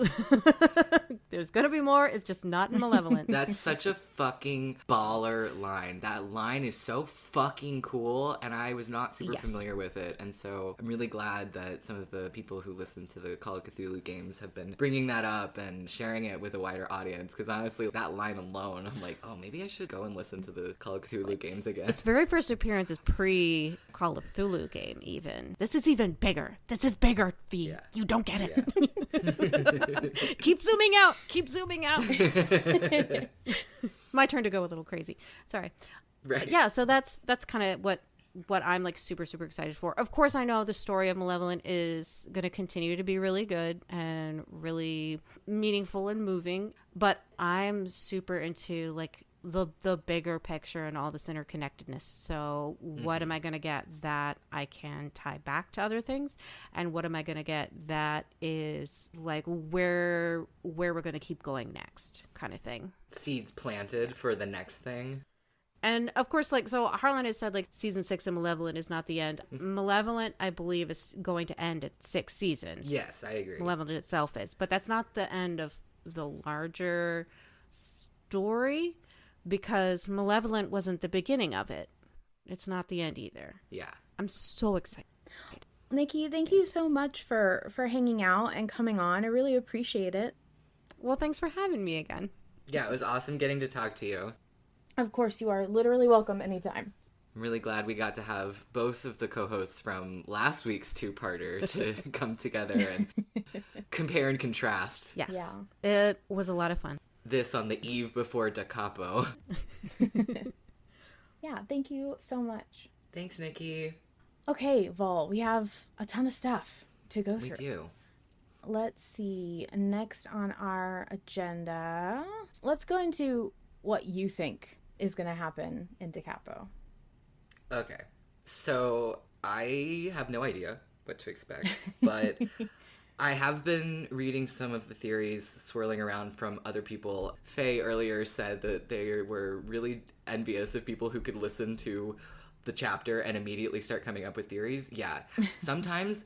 S3: gonna be more. It's just not in Malevolent.
S2: That's such a fucking baller line. That line is so fucking cool, and I was not super familiar with it. And so I'm really glad that some of the people who listen to the Call of Cthulhu games have been bringing that up and sharing it with a wider audience. Because honestly, that line alone, I'm like, oh, maybe I should go and listen to the Call of Cthulhu games again.
S3: Its very first appearance is pre-Call of Cthulhu game, even. This is even bigger. This is bigger, V. Yeah. You don't get it. Yeah. Keep zooming out. My turn to go a little crazy. Sorry.
S2: Right.
S3: Yeah, so that's kind of what I'm like super, super excited for. Of course, I know the story of Malevolent is going to continue to be really good and really meaningful and moving, but I'm super into like the bigger picture and all this interconnectedness. So what am I going to get that I can tie back to other things? And what am I going to get that is like where we're going to keep going next kind of thing?
S2: Seeds planted for the next thing.
S3: And of course, like, so Harlan has said like season 6 of Malevolent is not the end. Malevolent, I believe, is going to end at 6 seasons.
S2: Yes, I agree.
S3: Malevolent itself is, but that's not the end of the larger story, because Malevolent wasn't the beginning of it. It's not the end either.
S2: Yeah.
S3: I'm so excited.
S1: Nicky, thank you so much for hanging out and coming on. I really appreciate it.
S3: Well, thanks for having me again.
S2: Yeah, it was awesome getting to talk to you.
S1: Of course, you are literally welcome anytime.
S2: I'm really glad we got to have both of the co-hosts from last week's two-parter to come together and compare and contrast.
S3: Yes.
S1: Yeah.
S3: It was a lot of fun.
S2: This on the eve before Da Capo.
S1: Yeah, thank you so much.
S2: Thanks, Nicky.
S1: Okay, Vol, we have a ton of stuff to go through.
S2: We do.
S1: Let's see. Next on our agenda, let's go into what you think is going to happen in Da Capo.
S2: Okay. So I have no idea what to expect, but I have been reading some of the theories swirling around from other people. Faye earlier said that they were really envious of people who could listen to the chapter and immediately start coming up with theories. Yeah. Sometimes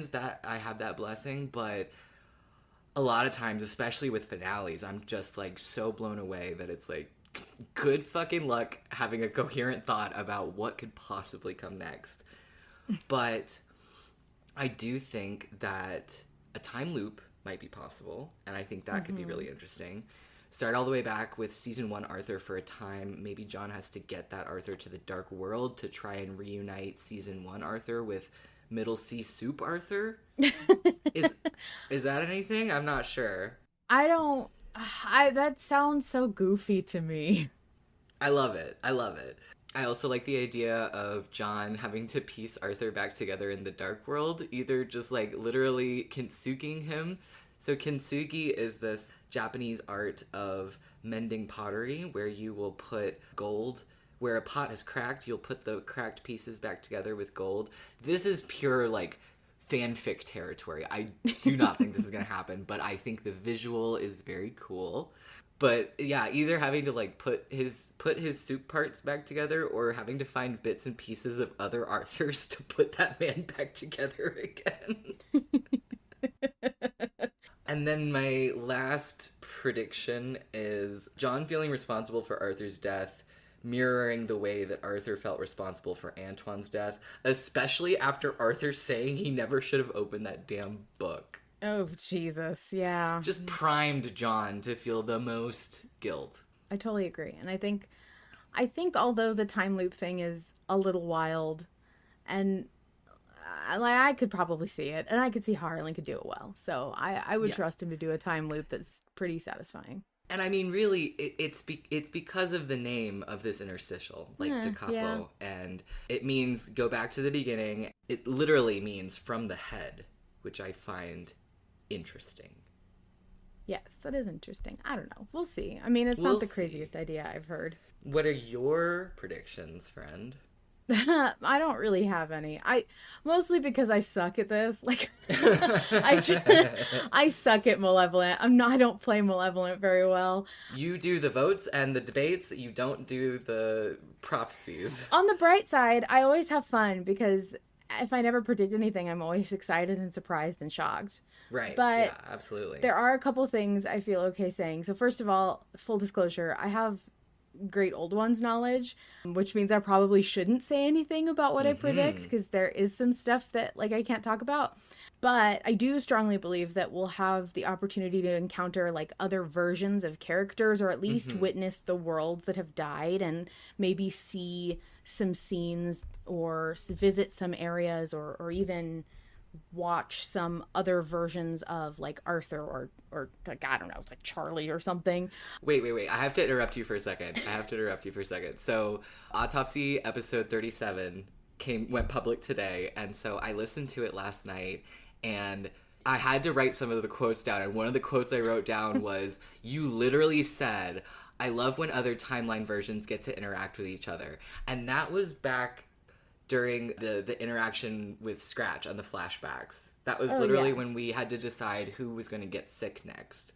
S2: that I have that blessing, but a lot of times, especially with finales, I'm just like so blown away that it's like good fucking luck having a coherent thought about what could possibly come next. But I do think that a time loop might be possible, and I think that could be really interesting. Start all the way back with season 1 Arthur for a time. Maybe John has to get that Arthur to the Dark World to try and reunite season 1 Arthur with Middle Sea Soup Arthur. Is that anything? I'm not sure.
S1: That sounds so goofy to me.
S2: I love it. I also like the idea of John having to piece Arthur back together in the Dark World, either just like literally kintsugiing him. So kintsugi is this Japanese art of mending pottery where you will put gold. Where a pot is cracked, you'll put the cracked pieces back together with gold. This is pure like fanfic territory. I do not think this is going to happen, but I think the visual is very cool. But yeah, either having to like put his soup parts back together or having to find bits and pieces of other Arthurs to put that man back together again. And then my last prediction is John feeling responsible for Arthur's death, mirroring the way that Arthur felt responsible for Antoine's death, especially after Arthur saying he never should have opened that damn book.
S1: Oh, Jesus, yeah.
S2: Just primed John to feel the most guilt.
S1: I totally agree. And I think although the time loop thing is a little wild, and I could probably see it, and I could see Harlan could do it well. So I would trust him to do a time loop that's pretty satisfying.
S2: And I mean, really, it's because of the name of this interstitial, like Da Capo, and it means go back to the beginning. It literally means from the head, which I find interesting.
S1: Yes, that is interesting. I don't know. We'll see. I mean, it's not the craziest idea I've heard.
S2: What are your predictions, friend?
S1: I don't really have any. Mostly because I suck at this. Like, I suck at Malevolent. I don't play Malevolent very well.
S2: You do the votes and the debates. You don't do the prophecies.
S1: On the bright side, I always have fun because if I never predict anything, I'm always excited and surprised and shocked.
S2: Right.
S1: But
S2: yeah, absolutely.
S1: There are a couple things I feel okay saying. So first of all, full disclosure, I have great old ones knowledge, which means I probably shouldn't say anything about what I predict because there is some stuff that like I can't talk about. But I do strongly believe that we'll have the opportunity to encounter like other versions of characters, or at least witness the worlds that have died and maybe see some scenes or visit some areas or even watch some other versions of like Arthur or like, I don't know, like Charlie or something.
S2: Wait. I have to interrupt you for a second. So Autopsy episode 37 went public today, and so I listened to it last night, and I had to write some of the quotes down, and one of the quotes I wrote down was, you literally said, I love when other timeline versions get to interact with each other. And that was back during the interaction with Scratch on the flashbacks. That was literally when we had to decide who was going to get sick next.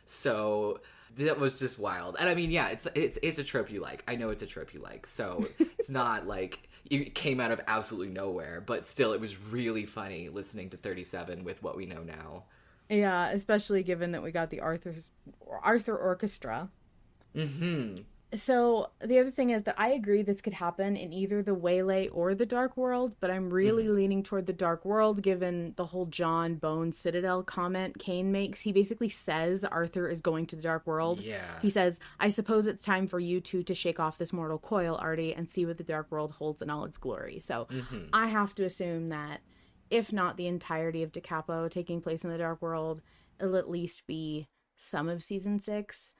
S2: So that was just wild. And I mean, yeah, it's a trope you like. I know it's a trope you like. So it's not like it came out of absolutely nowhere, but still it was really funny listening to 37 with what we know now.
S1: Yeah, especially given that we got the Arthur Orchestra. So the other thing is that I agree this could happen in either the Waylay or the Dark World, but I'm really leaning toward the Dark World given the whole John Bone Citadel comment Kane makes. He basically says Arthur is going to the Dark World.
S2: Yeah.
S1: He says, I suppose it's time for you two to shake off this mortal coil, Artie, and see what the Dark World holds in all its glory. So I have to assume that if not the entirety of Da Capo taking place in the Dark World, it'll at least be some of season 6.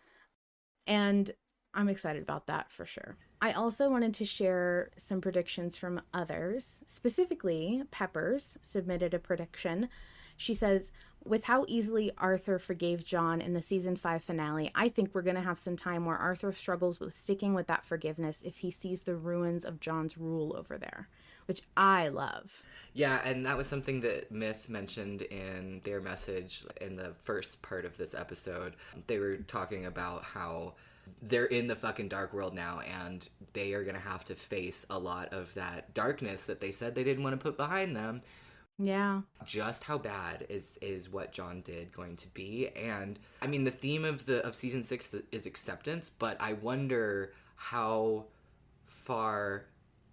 S1: And I'm excited about that for sure. I also wanted to share some predictions from others. Specifically, Peppers submitted a prediction. She says, With how easily Arthur forgave John in the season 5 finale, I think we're going to have some time where Arthur struggles with sticking with that forgiveness if he sees the ruins of John's rule over there, which I love.
S2: Yeah, and that was something that Myth mentioned in their message in the first part of this episode. They were talking about how they're in the fucking dark world now, and they are going to have to face a lot of that darkness that they said they didn't want to put behind them.
S1: Yeah.
S2: Just how bad is what John did going to be. And I mean, the theme of season 6 is acceptance, but I wonder how far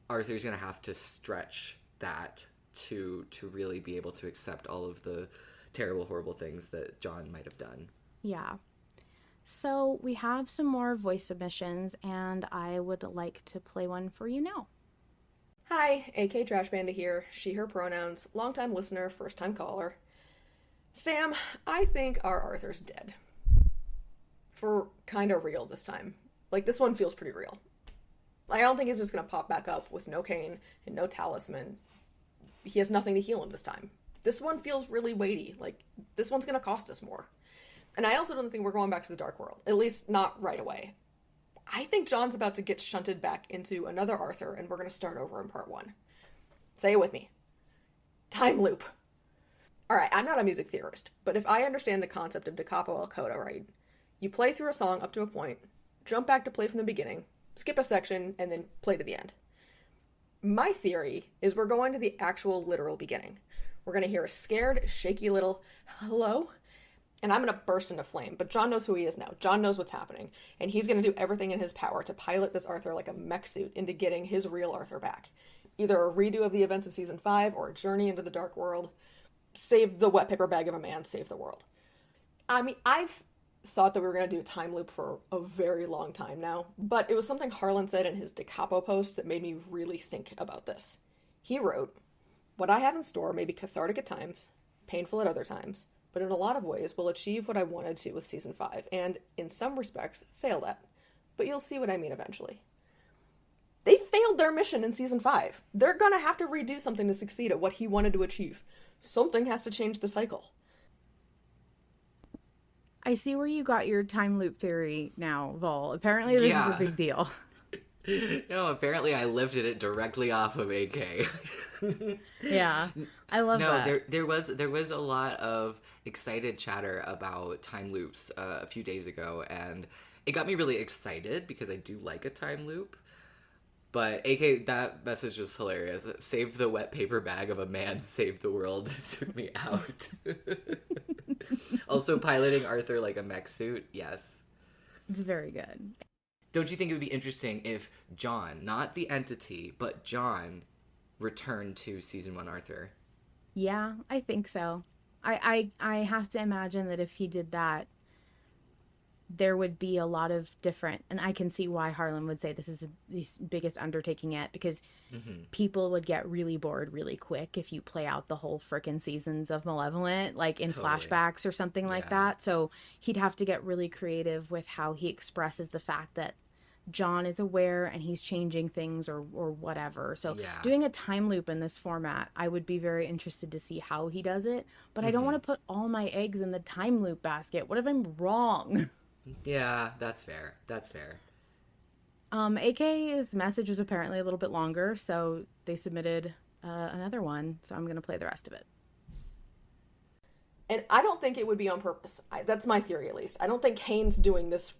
S2: Arthur's gonna have to stretch that to really be able to accept all of the terrible, horrible things that John might have done.
S1: Yeah. So we have some more voice submissions, and I would like to play one for you now.
S7: Hi, AK Trash Panda here, she, her pronouns, longtime listener, first time caller. Fam, I think our Arthur's dead. For kinda real this time. Like, this one feels pretty real. I don't think he's just gonna pop back up with no cane and no talisman. He has nothing to heal him this time. This one feels really weighty. Like, this one's gonna cost us more. And I also don't think we're going back to the Dark World. At least not right away. I think John's about to get shunted back into another Arthur, and we're going to start over in part 1. Say it with me. Time loop. Alright, I'm not a music theorist, but if I understand the concept of da capo al coda right, you play through a song up to a point, jump back to play from the beginning, skip a section, and then play to the end. My theory is we're going to the actual literal beginning. We're going to hear a scared, shaky little hello, and I'm going to burst into flame, but John knows who he is now. John knows what's happening, and he's going to do everything in his power to pilot this Arthur like a mech suit into getting his real Arthur back. Either a redo of the events of season 5 or a journey into the dark world. Save the wet paper bag of a man, save the world. I mean, I've thought that we were going to do a time loop for a very long time now, but it was something Harlan said in his Da Capo post that made me really think about this. He wrote, "What I have in store may be cathartic at times, painful at other times, but in a lot of ways will achieve what I wanted to with season 5, and, in some respects, failed at. But you'll see what I mean eventually." They failed their mission in season 5. They're gonna have to redo something to succeed at what he wanted to achieve. Something has to change the cycle.
S1: I see where you got your time loop theory now, Vol. Apparently this is a big deal.
S2: No, apparently I lifted it directly off of AK.
S1: Yeah, I love that.
S2: No, there was a lot of excited chatter about time loops a few days ago, and it got me really excited because I do like a time loop. But AK, that message was hilarious. Save the wet paper bag of a man, save the world. It took me out. Also, piloting Arthur like a mech suit, yes.
S1: It's very good.
S2: Don't you think it would be interesting if John, not the entity, but John, returned to season 1 Arthur?
S1: Yeah, I think so. I have to imagine that if he did that, there would be a lot of different, and I can see why Harlan would say this is the biggest undertaking yet, because people would get really bored really quick if you play out the whole frickin' seasons of Malevolent, like in flashbacks or something like that. So he'd have to get really creative with how he expresses the fact that John is aware and he's changing things or whatever. So doing a time loop in this format, I would be very interested to see how he does it, but I don't want to put all my eggs in the time loop basket. What if I'm wrong?
S2: Yeah, that's fair. That's fair.
S1: AK's message was apparently a little bit longer, so they submitted another one, so I'm going to play the rest of it.
S7: And I don't think it would be on purpose. That's my theory, at least. I don't think Kane's doing this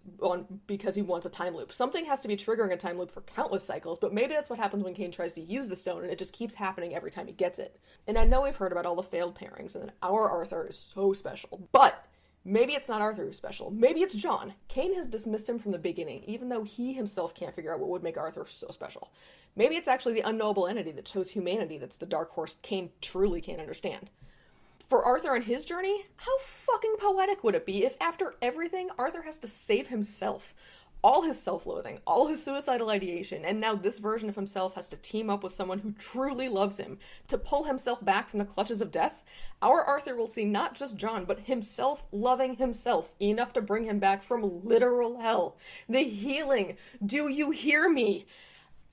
S7: because he wants a time loop. Something has to be triggering a time loop for countless cycles, but maybe that's what happens when Kane tries to use the stone, and it just keeps happening every time he gets it. And I know we've heard about all the failed pairings, and our Arthur is so special, but maybe it's not Arthur who's special. Maybe it's John. Kane has dismissed him from the beginning, even though he himself can't figure out what would make Arthur so special. Maybe it's actually the unknowable entity that chose humanity that's the dark horse Kane truly can't understand. For Arthur and his journey, how fucking poetic would it be if after everything, Arthur has to save himself? All his self-loathing, all his suicidal ideation, and now this version of himself has to team up with someone who truly loves him to pull himself back from the clutches of death. Our Arthur will see not just John, but himself loving himself enough to bring him back from literal hell. The healing. Do you hear me?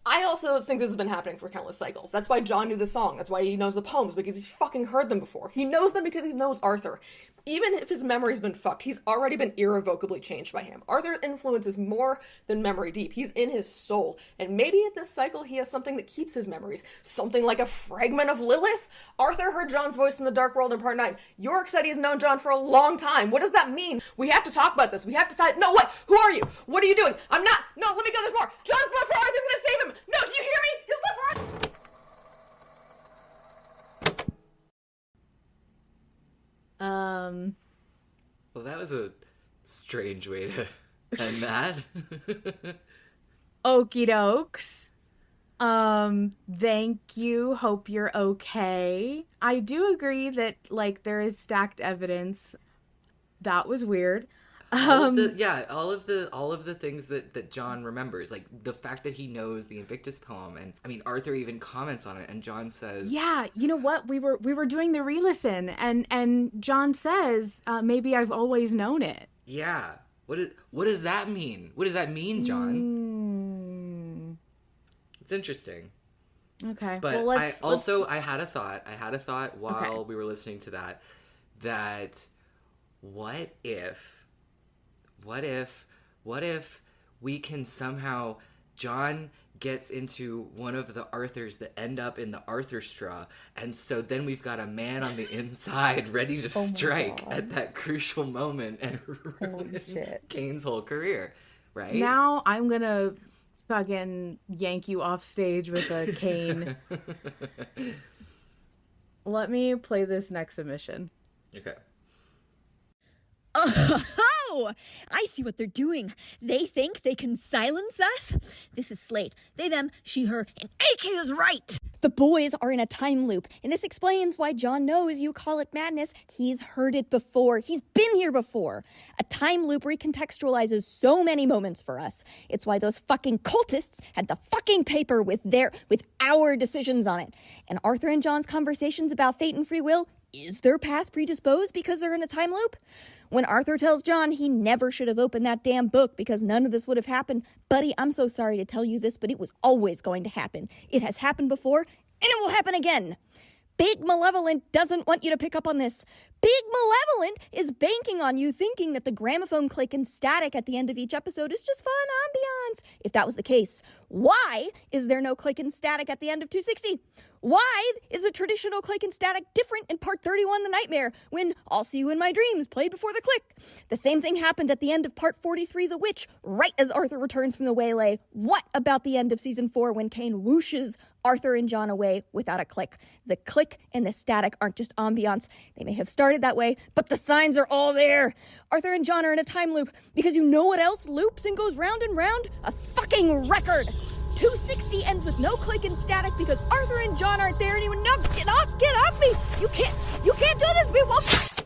S7: I also think this has been happening for countless cycles. That's why John knew the song. That's why he knows the poems, because he's fucking heard them before. He knows them because he knows Arthur. Even if his memory's been fucked, he's already been irrevocably changed by him. Arthur's influence is more than memory deep. He's in his soul. And maybe at this cycle he has something that keeps his memories. Something like a fragment of Lilith? Arthur heard John's voice in the Dark World in part 9. Yorick said he's known John for a long time. What does that mean? We have to talk about this. We have to tie... No, wait! Who are you? What are you doing? I'm not... No, let me go, there's more! John's blood for Arthur's gonna save him! No, do you hear me? His blood for Arthur...
S2: Well, that was a strange way to end that.
S1: Okie dokes. Thank you. Hope you're okay. I do agree that, like, there is stacked evidence. That was weird.
S2: All of the things that John remembers, like the fact that he knows the Invictus poem, and I mean Arthur even comments on it, and John says,
S1: "Yeah, you know what? We were doing the re-listen, and John says, maybe I've always known it."
S2: Yeah. What does that mean? What does that mean, John? It's interesting.
S1: Okay.
S2: But
S1: well,
S2: I had a thought while we were listening to that what if we can somehow, John gets into one of the Arthurs that end up in the Arthurstraw, and so then we've got a man on the inside ready to strike at that crucial moment and ruin Kane's whole career, right?
S1: Now I'm gonna fucking yank you off stage with a cane. Let me play this next submission.
S2: Okay.
S8: Oh, I see what they're doing. They think they can silence us? This is Slate. They, them, she, her, and AK is right. The boys are in a time loop, and this explains why John knows you call it madness. He's heard it before. He's been here before. A time loop recontextualizes so many moments for us. It's why those fucking cultists had the fucking paper with our decisions on it. And Arthur and John's conversations about fate and free will, is their path predisposed because they're in a time loop? When Arthur tells John he never should have opened that damn book because none of this would have happened, buddy, I'm so sorry to tell you this, but it was always going to happen. It has happened before, and it will happen again. Big Malevolent doesn't want you to pick up on this. Big Malevolent is banking on you thinking that the gramophone click and static at the end of each episode is just fun ambiance. If that was the case, why is there no click and static at the end of 260? Why is the traditional click and static different in part 31, The Nightmare, when I'll See You in My Dreams played before the click? The same thing happened at the end of part 43, The Witch, right as Arthur returns from the waylay. What about the end of season 4 when Kane whooshes Arthur and John away without a click? The click and the static aren't just ambiance. They may have started that way, but the signs are all there. Arthur and John are in a time loop because you know what else loops and goes round and round? A fucking record. 260 ends with no click and static because Arthur and John aren't there anymore. No, get off me! You can't do this, we won't.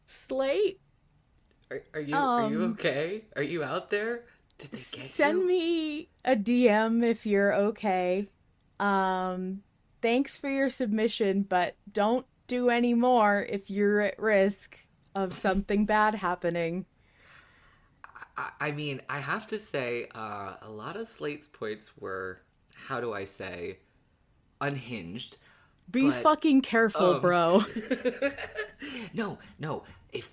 S1: Slate?
S2: Are you okay? Are you out there? Did they get
S1: Send
S2: you?
S1: me a DM if you're okay. Thanks for your submission, but don't do any more if you're at risk of something bad happening.
S2: I mean, I have to say, a lot of Slate's points were, how do I say, unhinged.
S1: Be fucking careful, bro.
S2: No. If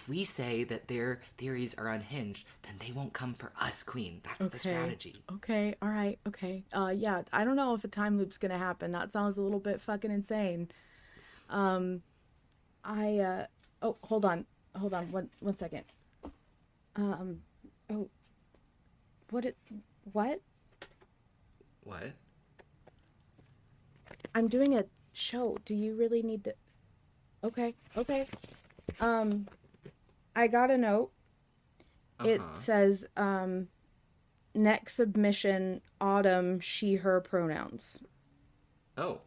S2: we say that their theories are unhinged, then they won't come for us, Queen. That's the strategy.
S1: Okay, all right, okay. Yeah, I don't know if a time loop's gonna happen. That sounds a little bit fucking insane. Oh, hold on, one second. What?
S2: What?
S1: I'm doing a show. Do you really need to? Okay. I got a note. It says, next submission, Autumn, she, her pronouns.
S2: Oh.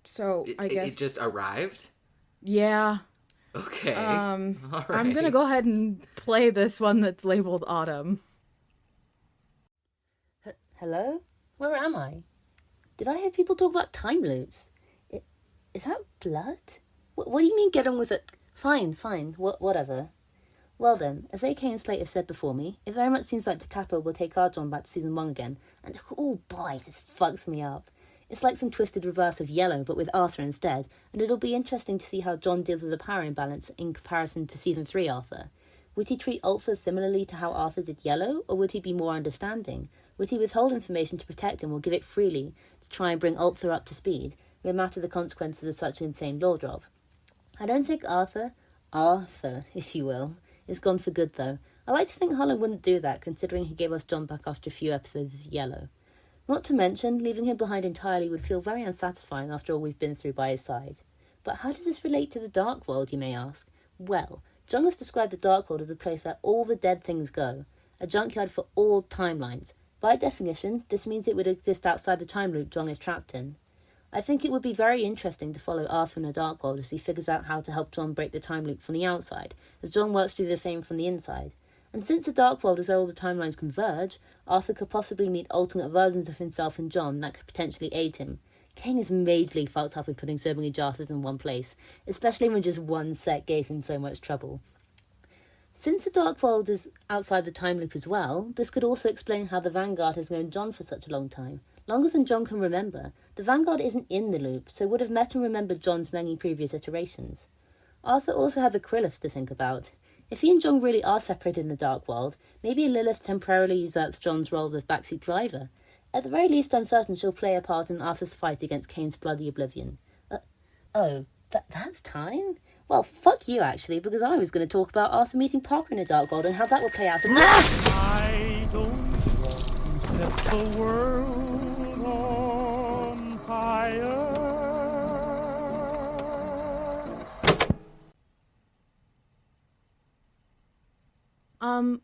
S1: So, I guess...
S2: It just arrived?
S1: Yeah.
S2: Okay.
S1: All
S2: right.
S1: I'm gonna go ahead and play this one that's labeled Autumn.
S9: Hello? Where am I? Did I hear people talk about time loops? Is that blood? What do you mean get on with it? Fine, whatever. Well then, as AK and Slate have said before me, it very much seems like Da Capo will take our John back to season 1 again, and oh boy, this fucks me up. It's like some twisted reverse of Yellow, but with Arthur instead, and it'll be interesting to see how John deals with the power imbalance in comparison to season 3 Arthur. Would he treat Ulcer similarly to how Arthur did Yellow, or would he be more understanding? Would he withhold information to protect him or give it freely to try and bring Ulcer up to speed, no matter the consequences of such an insane law drop? I don't think Arthur, if you will, is gone for good though. I like to think Harlan wouldn't do that, considering he gave us John back after a few episodes of Yellow. Not to mention, leaving him behind entirely would feel very unsatisfying after all we've been through by his side. But how does this relate to the Dark World, you may ask? Well, John has described the Dark World as a place where all the dead things go, a junkyard for all timelines. By definition, this means it would exist outside the time loop John is trapped in. I think it would be very interesting to follow Arthur in the Dark World as he figures out how to help John break the time loop from the outside, as John works through the same from the inside. And since the Dark World is where all the timelines converge, Arthur could possibly meet alternate versions of himself and John that could potentially aid him. Kane is majorly fucked up with putting so many Arthurs in one place, especially when just one set gave him so much trouble. Since the Dark World is outside the time loop as well, this could also explain how the Vanguard has known John for such a long time. Longer than John can remember, the Vanguard isn't in the loop, so would have met and remembered John's many previous iterations. Arthur also had the Krillith to think about. If he and John really are separated in the Dark World, maybe Lilith temporarily usurps John's role as backseat driver. At the very least, I'm certain she'll play a part in Arthur's fight against Kane's bloody oblivion. That's time? Well, fuck you, actually, because I was going to talk about Arthur meeting Parker in the Dark World and how that would play out.
S10: I don't want to set the world on fire.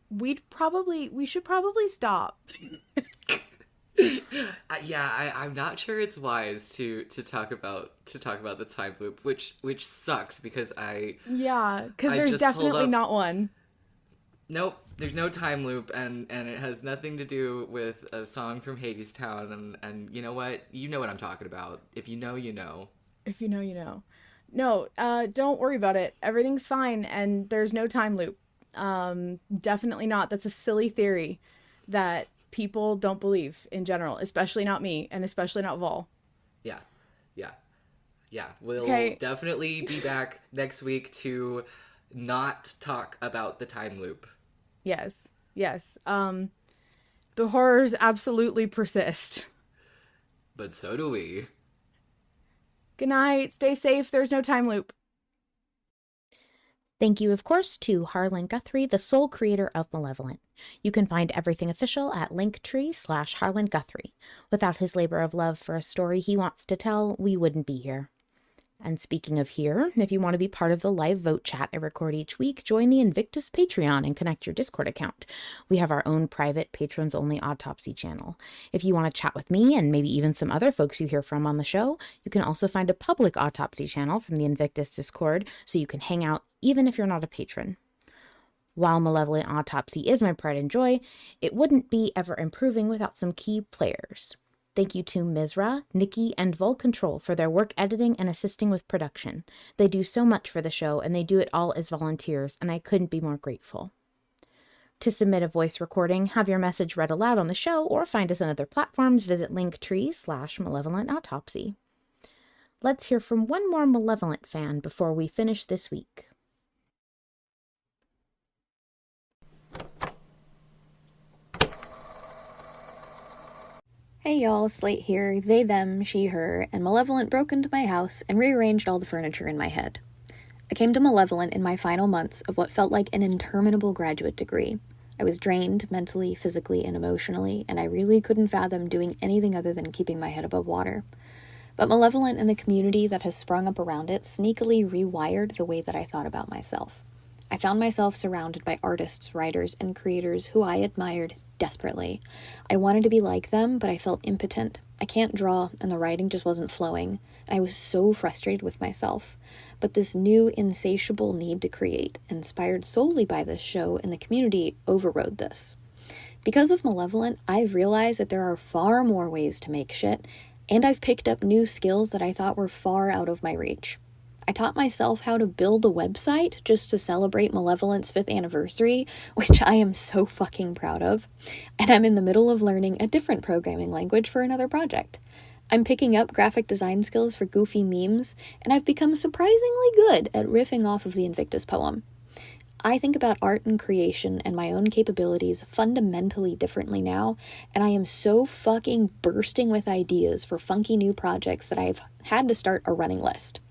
S1: We should probably stop.
S2: I'm not sure it's wise to talk about the time loop, which sucks because
S1: because there's definitely not one.
S2: Nope, there's no time loop, and it has nothing to do with a song from Hadestown, and you know what? You know what I'm talking about. If you know, you know.
S1: If you know, you know. No, don't worry about it. Everything's fine, and there's no time loop. Definitely not. That's a silly theory that people don't believe in general, especially not me, and especially not Vol.
S2: Yeah. We'll definitely be back next week to not talk about the time loop.
S1: Yes. The horrors absolutely persist.
S2: But so do we.
S1: Good night. Stay safe. There's no time loop. Thank you, of course, to Harlan Guthrie, the sole creator of Malevolent. You can find everything official at linktree/Harlan Guthrie. Without his labor of love for a story he wants to tell, we wouldn't be here. And speaking of here, if you want to be part of the live vote chat I record each week, join the Invictus Patreon and connect your Discord account. We have our own private patrons-only autopsy channel. If you want to chat with me and maybe even some other folks you hear from on the show, you can also find a public autopsy channel from the Invictus Discord so you can hang out even if you're not a patron. While Malevolent Autopsy is my pride and joy, it wouldn't be ever improving without some key players. Thank you to Mizra, Nicky, and Vol Control for their work editing and assisting with production. They do so much for the show, and they do it all as volunteers, and I couldn't be more grateful. To submit a voice recording, have your message read aloud on the show, or find us on other platforms, visit linktree/Malevolent Autopsy. Let's hear from one more Malevolent fan before we finish this week.
S4: Hey y'all, Slate here. They, them, she, her, and Malevolent broke into my house and rearranged all the furniture in my head. I came to Malevolent in my final months of what felt like an interminable graduate degree. I was drained mentally, physically, and emotionally, and I really couldn't fathom doing anything other than keeping my head above water. But Malevolent and the community that has sprung up around it sneakily rewired the way that I thought about myself. I found myself surrounded by artists, writers, and creators who I admired desperately. I wanted to be like them, but I felt impotent. I can't draw, and the writing just wasn't flowing. I was so frustrated with myself. But this new, insatiable need to create, inspired solely by this show and the community, overrode this. Because of Malevolent, I've realized that there are far more ways to make shit, and I've picked up new skills that I thought were far out of my reach. I taught myself how to build a website just to celebrate Malevolent's 5th anniversary, which I am so fucking proud of. And I'm in the middle of learning a different programming language for another project. I'm picking up graphic design skills for goofy memes, and I've become surprisingly good at riffing off of the Invictus poem. I think about art and creation and my own capabilities fundamentally differently now, and I am so fucking bursting with ideas for funky new projects that I've had to start a running list.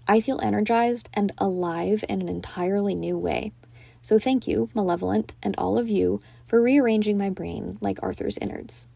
S4: I feel energized and alive in an entirely new way. So thank you, Malevolent, and all of you, for rearranging my brain like Arthur's innards.